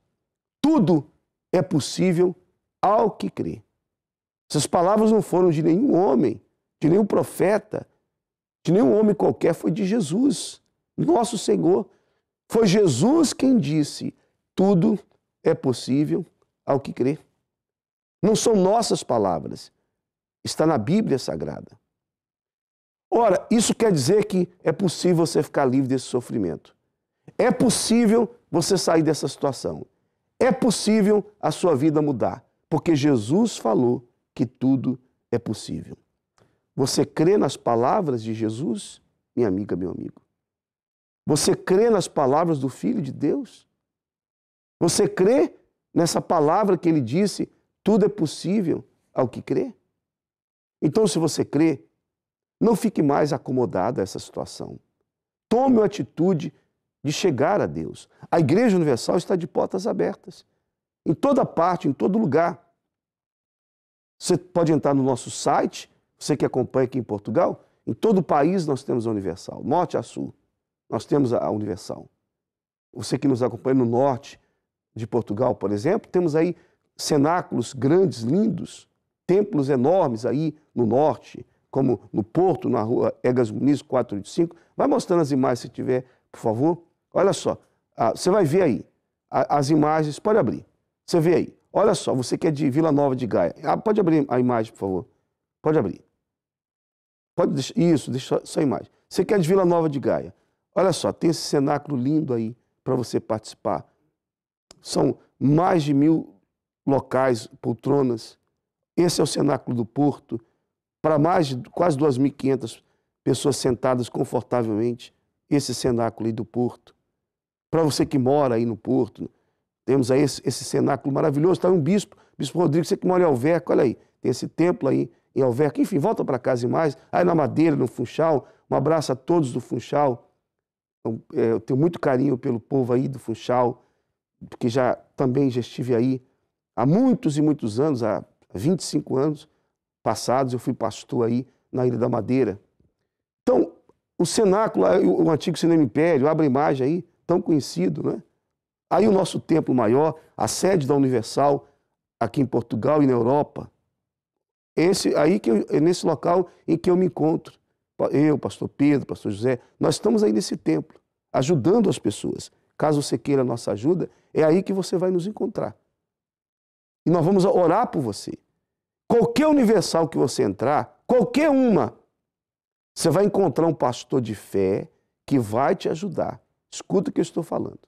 Tudo é possível ao que crê. Essas palavras não foram de nenhum homem, de nenhum profeta, de nenhum homem qualquer, foi de Jesus, nosso Senhor. Foi Jesus quem disse, tudo é possível ao que crê. Não são nossas palavras, está na Bíblia Sagrada. Ora, isso quer dizer que é possível você ficar livre desse sofrimento. É possível você sair dessa situação. É possível a sua vida mudar, porque Jesus falou que tudo é possível. Você crê nas palavras de Jesus, minha amiga, meu amigo? Você crê nas palavras do Filho de Deus? Você crê nessa palavra que ele disse, tudo é possível ao que crê? Então, se você crê, não fique mais acomodado a essa situação. Tome a atitude de chegar a Deus. A Igreja Universal está de portas abertas. Em toda parte, em todo lugar. Você pode entrar no nosso site, você que acompanha aqui em Portugal, em todo o país nós temos a Universal, norte a sul, nós temos a Universal. Você que nos acompanha no norte de Portugal, por exemplo, temos aí cenáculos grandes, lindos, templos enormes aí no norte, como no Porto, na rua Egas Muniz 485. Vai mostrando as imagens se tiver, por favor. Olha só, você vai ver aí as imagens, pode abrir, você vê aí. Olha só, você que é de Vila Nova de Gaia. Pode abrir a imagem, por favor. Pode abrir. Pode deixar, isso, deixa só a imagem. Você que é de Vila Nova de Gaia. Olha só, tem esse cenáculo lindo aí para você participar. São mais de 1000 locais, poltronas. Esse é o cenáculo do Porto, para mais de quase 2.500 pessoas sentadas confortavelmente. Esse cenáculo aí do Porto. Para você que mora aí no Porto, temos aí esse cenáculo maravilhoso. Está aí um bispo Rodrigo, você que mora em Alverca, olha aí, tem esse templo aí em Alverca. Enfim, volta para casa e mais. Aí na Madeira, no Funchal, um abraço a todos do Funchal. Eu tenho muito carinho pelo povo aí do Funchal, porque também já estive aí há muitos e muitos anos, há 25 anos passados, eu fui pastor aí na Ilha da Madeira. Então, o cenáculo, o antigo Cinema Império, abre imagem aí, tão conhecido, né? Aí o nosso templo maior, a sede da Universal, aqui em Portugal e na Europa. É nesse local em que eu me encontro. Eu, pastor Pedro, pastor José, nós estamos aí nesse templo, ajudando as pessoas. Caso você queira a nossa ajuda, é aí que você vai nos encontrar. E nós vamos orar por você. Qualquer Universal que você entrar, qualquer uma, você vai encontrar um pastor de fé que vai te ajudar. Escuta o que eu estou falando.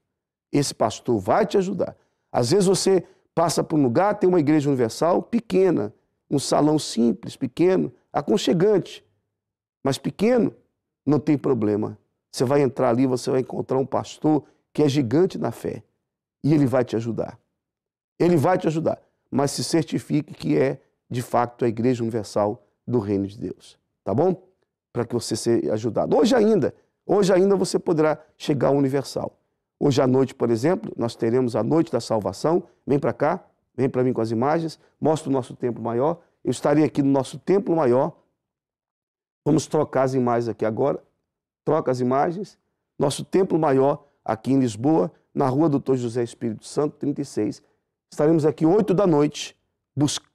Esse pastor vai te ajudar. Às vezes você passa por um lugar, tem uma igreja universal pequena, um salão simples, pequeno, aconchegante. Mas pequeno, não tem problema. Você vai entrar ali, você vai encontrar um pastor que é gigante na fé. E ele vai te ajudar. Ele vai te ajudar. Mas se certifique que é, de fato, a Igreja Universal do Reino de Deus. Tá bom? Para que você seja ajudado. Hoje ainda você poderá chegar ao Universal. Hoje à noite, por exemplo, nós teremos a Noite da Salvação. Vem para cá, vem para mim com as imagens. Mostra o nosso templo maior. Eu estarei aqui no nosso templo maior. Vamos trocar as imagens aqui agora. Troca as imagens. Nosso templo maior aqui em Lisboa, na rua Doutor José Espírito Santo, 36. Estaremos aqui 8 da noite.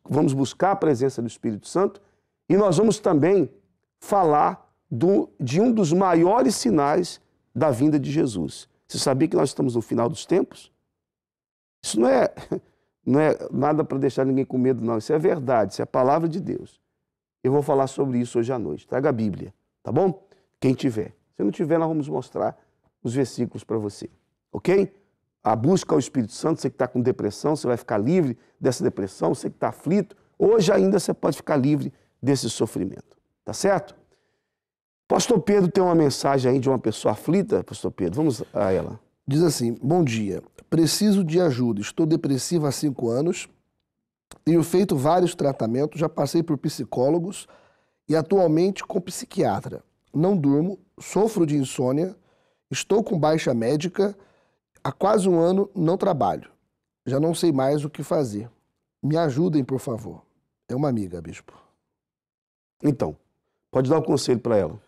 Vamos buscar a presença do Espírito Santo. E nós vamos também falar de um dos maiores sinais da vinda de Jesus. Você sabia que nós estamos no final dos tempos? Isso não é nada para deixar ninguém com medo, não. Isso é verdade, isso é a palavra de Deus. Eu vou falar sobre isso hoje à noite. Traga a Bíblia, tá bom? Quem tiver. Se não tiver, nós vamos mostrar os versículos para você, ok? A busca ao Espírito Santo, você que está com depressão, você vai ficar livre dessa depressão, você que está aflito, hoje ainda você pode ficar livre desse sofrimento, tá certo? Pastor Pedro tem uma mensagem aí de uma pessoa aflita, pastor Pedro, vamos a ela. Diz assim: bom dia, preciso de ajuda, estou depressivo há 5 anos, tenho feito vários tratamentos, já passei por psicólogos e atualmente com psiquiatra. Não durmo, sofro de insônia, estou com baixa médica, há quase 1 ano não trabalho. Já não sei mais o que fazer. Me ajudem, por favor. É uma amiga, bispo. Então, pode dar um conselho para ela.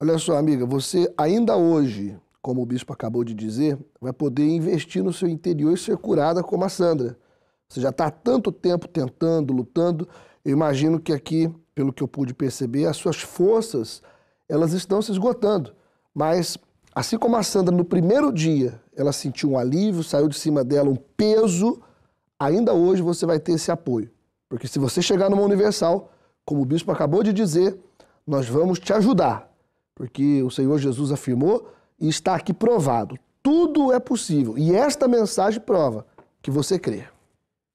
Olha só, amiga, você ainda hoje, como o bispo acabou de dizer, vai poder investir no seu interior e ser curada como a Sandra. Você já está há tanto tempo tentando, lutando. Eu imagino que aqui, pelo que eu pude perceber, as suas forças, elas estão se esgotando. Mas, assim como a Sandra, no primeiro dia, ela sentiu um alívio, saiu de cima dela um peso, ainda hoje você vai ter esse apoio. Porque se você chegar numa Universal, como o bispo acabou de dizer, nós vamos te ajudar. Porque o Senhor Jesus afirmou e está aqui provado. Tudo é possível. E esta mensagem prova que você crê.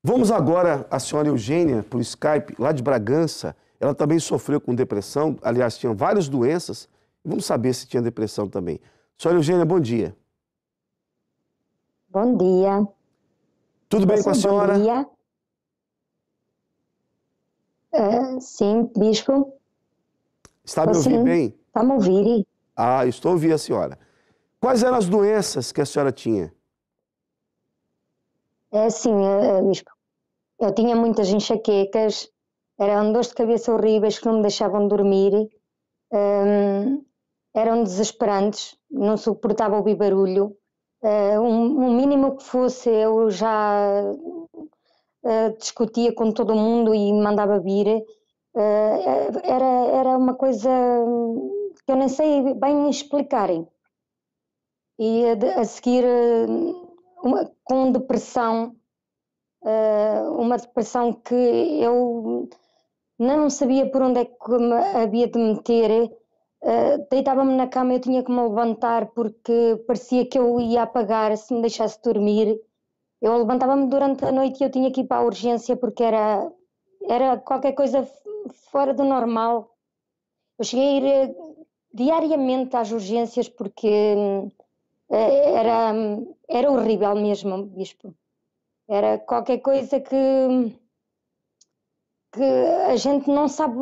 Vamos agora à senhora Eugênia, por Skype, lá de Bragança. Ela também sofreu com depressão, aliás, tinha várias doenças. Vamos saber se tinha depressão também. Senhora Eugênia, bom dia. Bom dia. Tudo bem com a senhora? Bom dia. Sim, bispo. Está me ouvindo bem? Está me ouvir? Ah, estou ouvindo a senhora. Quais eram as doenças que a senhora tinha? Sim, bispo. Eu tinha muitas enxaquecas, eram dores de cabeça horríveis que não me deixavam dormir, eram desesperantes, não suportava ouvir barulho. Um mínimo que fosse, eu já discutia com todo mundo e mandava vir. Era uma coisa que eu nem sei bem explicarem. E a seguir, com depressão, uma depressão que eu não sabia por onde é que me havia de meter. Deitava-me na cama e eu tinha que me levantar porque parecia que eu ia apagar se me deixasse dormir. Eu levantava-me durante a noite e eu tinha que ir para a urgência porque era qualquer coisa fora do normal. Eu cheguei a ir diariamente às urgências porque era horrível mesmo, bispo. Era qualquer coisa que a gente não sabe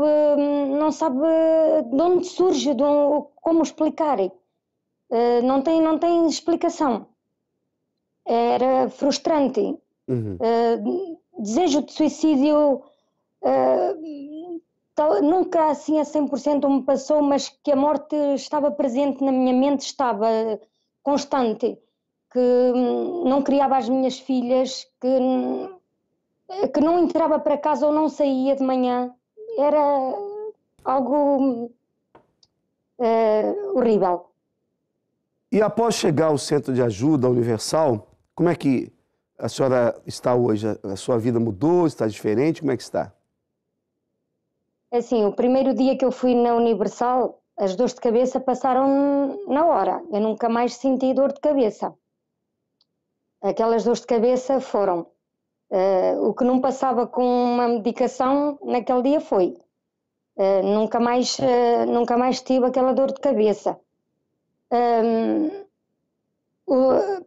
de onde surge, como explicar. não tem explicação. Era frustrante. Desejo de suicídio nunca assim a 100% me passou, mas que a morte estava presente na minha mente, estava constante, que não criava as minhas filhas, que não entrava para casa ou não saía de manhã. Era algo horrível. E após chegar ao Centro de Ajuda Universal, como é que a senhora está hoje? A sua vida mudou? Está diferente? Como é que está? Assim, o primeiro dia que eu fui na Universal, as dores de cabeça passaram na hora. Eu nunca mais senti dor de cabeça. Aquelas dores de cabeça foram. O que não passava com uma medicação naquele dia foi. Nunca mais tive aquela dor de cabeça.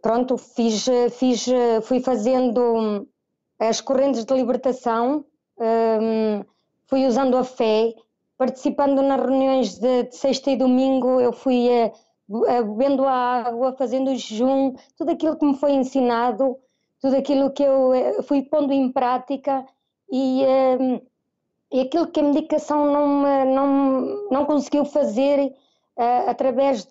Pronto, fui fazendo as correntes de libertação, fui usando a fé, participando nas reuniões de sexta e domingo, eu fui bebendo a água, fazendo o jejum, tudo aquilo que me foi ensinado, tudo aquilo que eu fui pondo em prática e aquilo que a medicação não conseguiu fazer através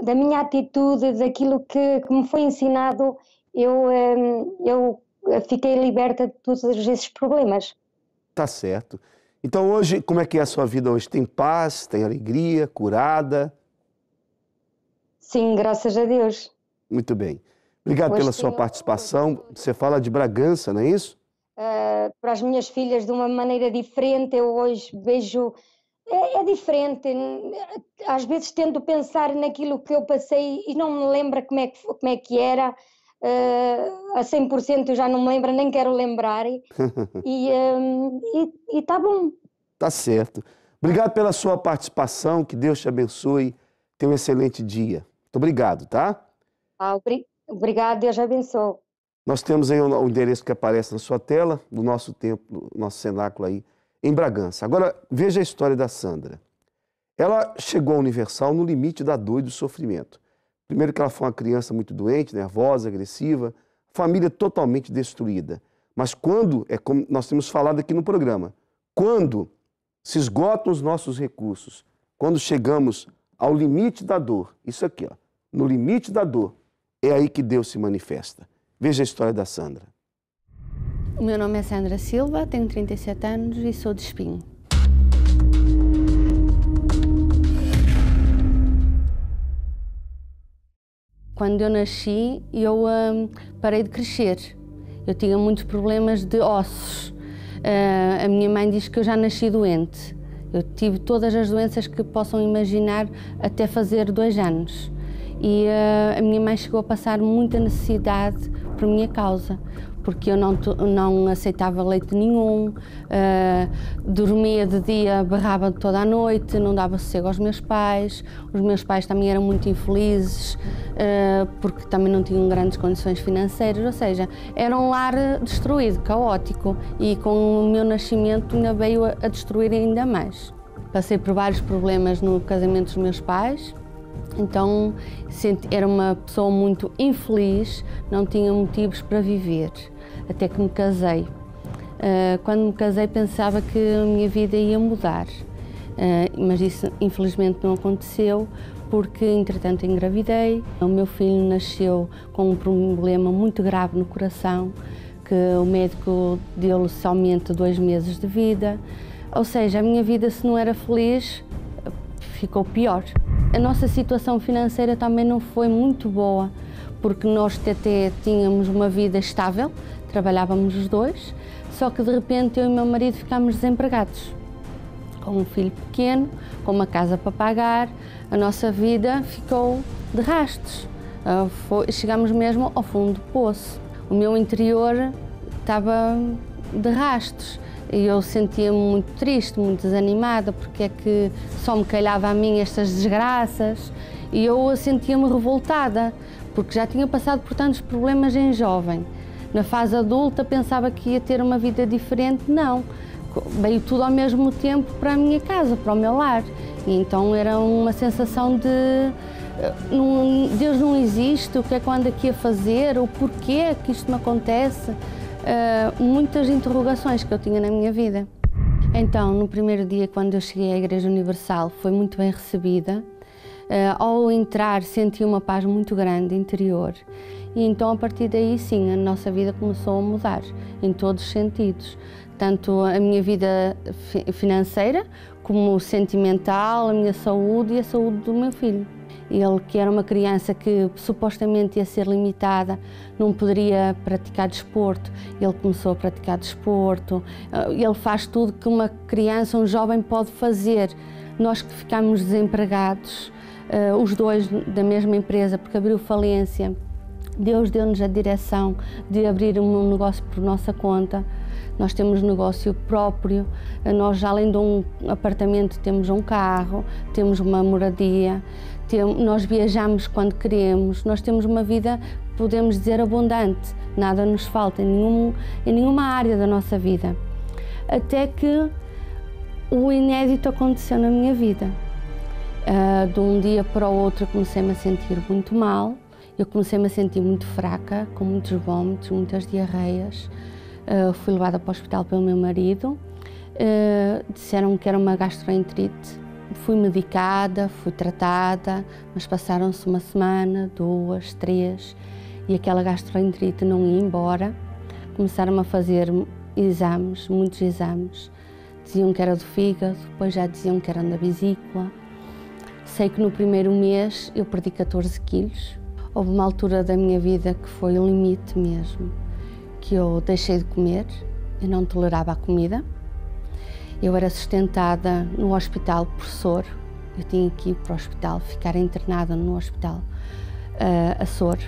da minha atitude, daquilo que me foi ensinado, eu fiquei liberta de todos esses problemas. Tá certo. Então hoje, como é que é a sua vida hoje? Tem paz, tem alegria, curada? Sim, graças a Deus. Muito bem. Obrigado pela sua participação. Você fala de Bragança, não é isso? Para as minhas filhas de uma maneira diferente, eu hoje vejo... É diferente, às vezes tento pensar naquilo que eu passei e não me lembro como é que era, a 100% eu já não me lembro, nem quero lembrar, e está bom. Tá certo. Obrigado pela sua participação, que Deus te abençoe, tenha um excelente dia. Muito obrigado, tá? Obrigado, Deus abençoe. Nós temos aí o endereço que aparece na sua tela, do nosso templo, nosso cenáculo aí, em Bragança. Agora, veja a história da Sandra. Ela chegou à Universal no limite da dor e do sofrimento. Primeiro que ela foi uma criança muito doente, nervosa, agressiva, família totalmente destruída. Mas quando, é como nós temos falado aqui no programa, quando se esgotam os nossos recursos, quando chegamos ao limite da dor, isso aqui, ó, no limite da dor, é aí que Deus se manifesta. Veja a história da Sandra. O meu nome é Sandra Silva, tenho 37 anos e sou de Espinho. Quando eu nasci, eu parei de crescer. Eu tinha muitos problemas de ossos. A minha mãe diz que eu já nasci doente. Eu tive todas as doenças que possam imaginar até fazer 2 anos. E a minha mãe chegou a passar muita necessidade por minha causa, porque eu não aceitava leite nenhum, dormia de dia, berrava toda a noite, não dava sossego aos meus pais. Os meus pais também eram muito infelizes, porque também não tinham grandes condições financeiras, ou seja, era um lar destruído, caótico, e com o meu nascimento ainda veio a destruir ainda mais. Passei por vários problemas no casamento dos meus pais. Então, era uma pessoa muito infeliz, não tinha motivos para viver, até que me casei. Quando me casei pensava que a minha vida ia mudar, mas isso infelizmente não aconteceu, porque entretanto engravidei. O meu filho nasceu com um problema muito grave no coração, que o médico deu-lhe somente 2 meses de vida, ou seja, a minha vida, se não era feliz, ficou pior. A nossa situação financeira também não foi muito boa, porque nós até tínhamos uma vida estável, trabalhávamos os 2, só que de repente eu e meu marido ficámos desempregados. Com um filho pequeno, com uma casa para pagar, a nossa vida ficou de rastos. Chegámos mesmo ao fundo do poço. O meu interior estava de rastos. E eu sentia-me muito triste, muito desanimada, porque é que só me calhava a mim estas desgraças. E eu sentia-me revoltada, porque já tinha passado por tantos problemas em jovem. Na fase adulta pensava que ia ter uma vida diferente, não. Veio tudo ao mesmo tempo para a minha casa, para o meu lar. E então era uma sensação de Deus não existe, o que é que eu ando aqui a fazer, o porquê que isto me acontece, muitas interrogações que eu tinha na minha vida. Então, no primeiro dia, quando eu cheguei à Igreja Universal, foi muito bem recebida. Ao entrar, senti uma paz muito grande interior. E então, a partir daí, sim, a nossa vida começou a mudar, em todos os sentidos. Tanto a minha vida financeira, como sentimental, a minha saúde e a saúde do meu filho. Ele, que era uma criança que supostamente ia ser limitada, não poderia praticar desporto, ele começou a praticar desporto. Ele faz tudo que uma criança, um jovem pode fazer. Nós que ficámos desempregados, os dois da mesma empresa, porque abriu falência, Deus deu-nos a direção de abrir um negócio por nossa conta. Nós temos negócio próprio, nós além de um apartamento temos um carro, temos uma moradia, nós viajamos quando queremos, nós temos uma vida, podemos dizer, abundante, nada nos falta em nenhuma área da nossa vida. Até que o inédito aconteceu na minha vida. De um dia para o outro eu comecei-me a sentir muito mal, eu comecei-me a sentir muito fraca, com muitos vômitos, muitas diarreias. Fui levada para o hospital pelo meu marido, disseram que era uma gastroenterite. Fui medicada, fui tratada, mas passaram-se uma semana, 2, 3 e aquela gastroenterite não ia embora. Começaram a fazer exames, muitos exames. Diziam que era do fígado, depois já diziam que era da vesícula. Sei que no primeiro mês eu perdi 14 quilos. Houve uma altura da minha vida que foi o limite mesmo, que eu deixei de comer, eu não tolerava a comida. Eu era sustentada no hospital por soro, eu tinha que ir para o hospital, ficar internada no hospital a soro,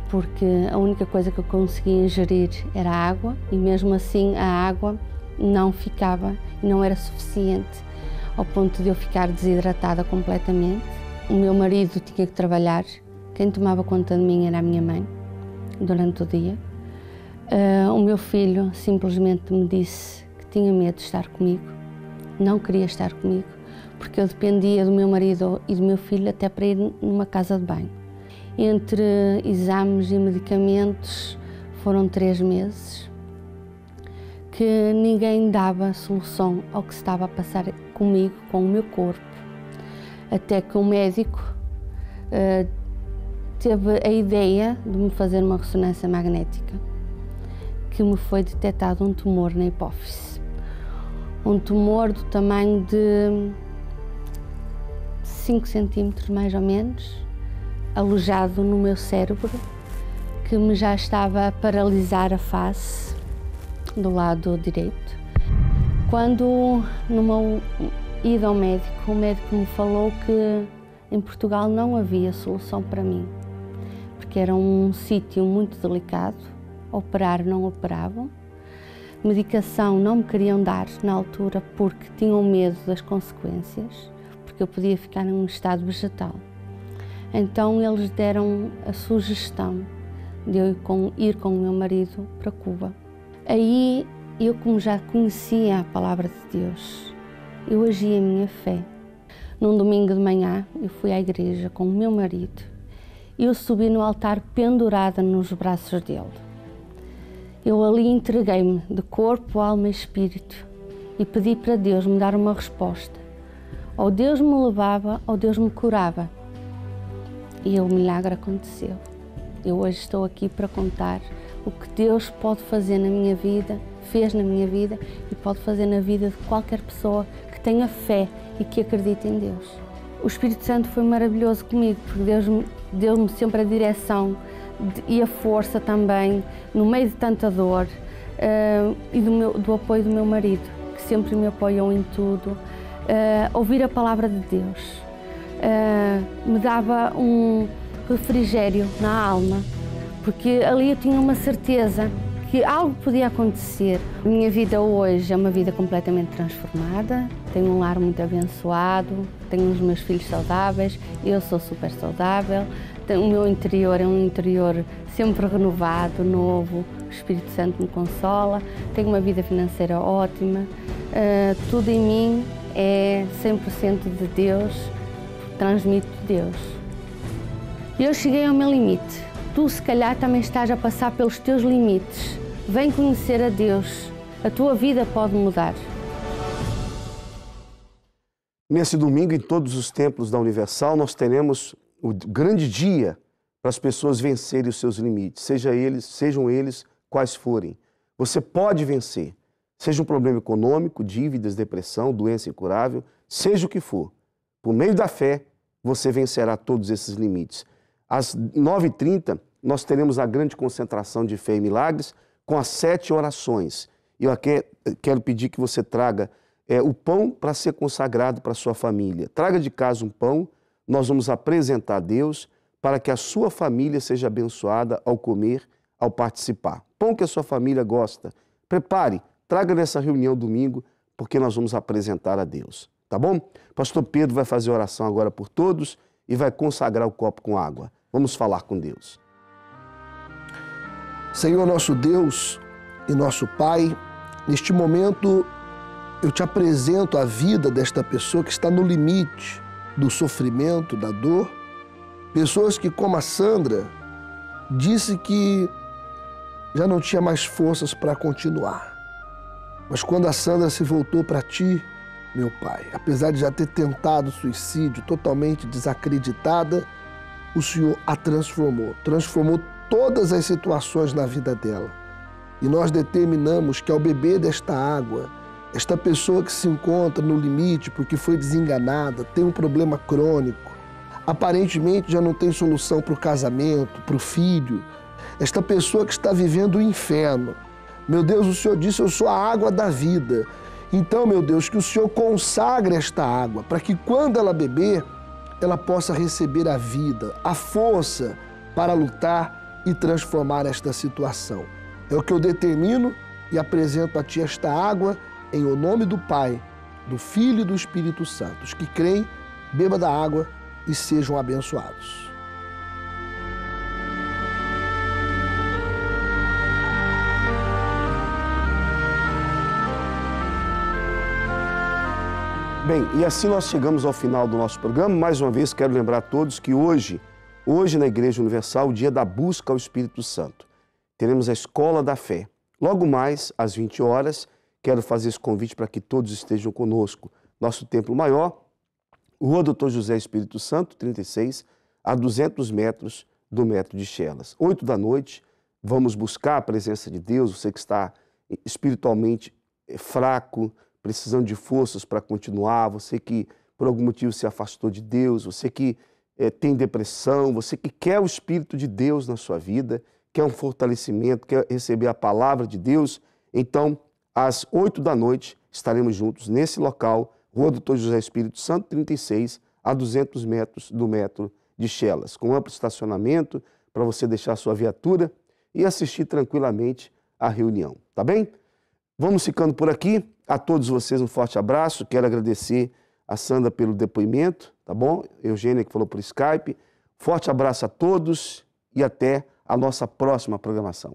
porque a única coisa que eu conseguia ingerir era água e mesmo assim a água não ficava e não era suficiente ao ponto de eu ficar desidratada completamente. O meu marido tinha que trabalhar, quem tomava conta de mim era a minha mãe durante o dia. O meu filho simplesmente me disse que tinha medo de estar comigo, não queria estar comigo, porque eu dependia do meu marido e do meu filho até para ir numa casa de banho. Entre exames e medicamentos foram 3 meses que ninguém dava solução ao que se estava a passar comigo, com o meu corpo, até que o médico teve a ideia de me fazer uma ressonância magnética, que me foi detectado um tumor na hipófise. Um tumor do tamanho de 5 centímetros, mais ou menos, alojado no meu cérebro, que me já estava a paralisar a face do lado direito. Quando, numa ida ao médico, o médico me falou que em Portugal não havia solução para mim, porque era um sítio muito delicado, operar não operavam, medicação não me queriam dar na altura porque tinham medo das consequências, porque eu podia ficar num estado vegetal. Então eles deram a sugestão de eu ir com o meu marido para Cuba. Aí eu, como já conhecia a palavra de Deus, eu agi a minha fé. Num domingo de manhã eu fui à igreja com o meu marido e eu subi no altar pendurada nos braços dele. Eu ali entreguei-me de corpo, alma e espírito e pedi para Deus me dar uma resposta. Ou Deus me levava ou Deus me curava. E o milagre aconteceu. Eu hoje estou aqui para contar o que Deus pode fazer na minha vida, fez na minha vida e pode fazer na vida de qualquer pessoa que tenha fé e que acredite em Deus. O Espírito Santo foi maravilhoso comigo, porque Deus deu-me sempre a direção e a força também, no meio de tanta dor, e do apoio do meu marido, que sempre me apoiou em tudo. Ouvir a palavra de Deus me dava um refrigério na alma, porque ali eu tinha uma certeza que algo podia acontecer. A minha vida hoje é uma vida completamente transformada, tenho um lar muito abençoado, tenho os meus filhos saudáveis, eu sou super saudável, o meu interior é um interior sempre renovado, novo, o Espírito Santo me consola, tenho uma vida financeira ótima, tudo em mim é 100% de Deus, transmite Deus. Eu cheguei ao meu limite. Tu, se calhar, também estás a passar pelos teus limites. Vem conhecer a Deus. A tua vida pode mudar. Nesse domingo, em todos os templos da Universal, nós teremos o grande dia para as pessoas vencerem os seus limites, sejam eles quais forem. Você pode vencer, seja um problema econômico, dívidas, depressão, doença incurável, seja o que for. Por meio da fé, você vencerá todos esses limites. Às 9h30, nós teremos a grande concentração de fé e milagres com as 7 orações. E eu aqui quero pedir que você traga o pão para ser consagrado para a sua família. Traga de casa um pão, nós vamos apresentar a Deus para que a sua família seja abençoada ao comer, ao participar. Pão que a sua família gosta. Prepare, traga nessa reunião domingo, porque nós vamos apresentar a Deus. Tá bom? Pastor Pedro vai fazer oração agora por todos e vai consagrar o copo com água. Vamos falar com Deus. Senhor nosso Deus e nosso Pai, neste momento eu te apresento a vida desta pessoa que está no limite do sofrimento, da dor. Pessoas que, como a Sandra, disse que já não tinha mais forças para continuar. Mas quando a Sandra se voltou para ti, meu Pai, apesar de já ter tentado suicídio, totalmente desacreditada, o Senhor a transformou todas as situações na vida dela. E nós determinamos que ao beber desta água, esta pessoa que se encontra no limite porque foi desenganada, tem um problema crônico, aparentemente já não tem solução para o casamento, para o filho, esta pessoa que está vivendo o inferno. Meu Deus, o Senhor disse, eu sou a água da vida. Então, meu Deus, que o Senhor consagre esta água, para que quando ela beber, ela possa receber a vida, a força para lutar e transformar esta situação. É o que eu determino e apresento a Ti esta água, em o nome do Pai, do Filho e do Espírito Santo. Os que creem, beba da água e sejam abençoados. Bem, e assim nós chegamos ao final do nosso programa. Mais uma vez, quero lembrar a todos que hoje na Igreja Universal, o dia da busca ao Espírito Santo. Teremos a Escola da Fé. Logo mais, às 20 horas, quero fazer esse convite para que todos estejam conosco. Nosso templo maior, Rua Doutor José Espírito Santo, 36, a 200 metros do metro de Chelas. 8 da noite, vamos buscar a presença de Deus. Você que está espiritualmente fraco, precisando de forças para continuar, você que por algum motivo se afastou de Deus, você que tem depressão, você que quer o Espírito de Deus na sua vida, quer um fortalecimento, quer receber a palavra de Deus, então, às 8 da noite, estaremos juntos nesse local, Rua Doutor José Espírito Santo, 36, a 200 metros do metro de Chelas, com amplo estacionamento para você deixar a sua viatura e assistir tranquilamente à reunião, tá bem? Vamos ficando por aqui. A todos vocês um forte abraço. Quero agradecer a Sandra pelo depoimento, tá bom? Eugênia que falou por Skype. Forte abraço a todos e até a nossa próxima programação.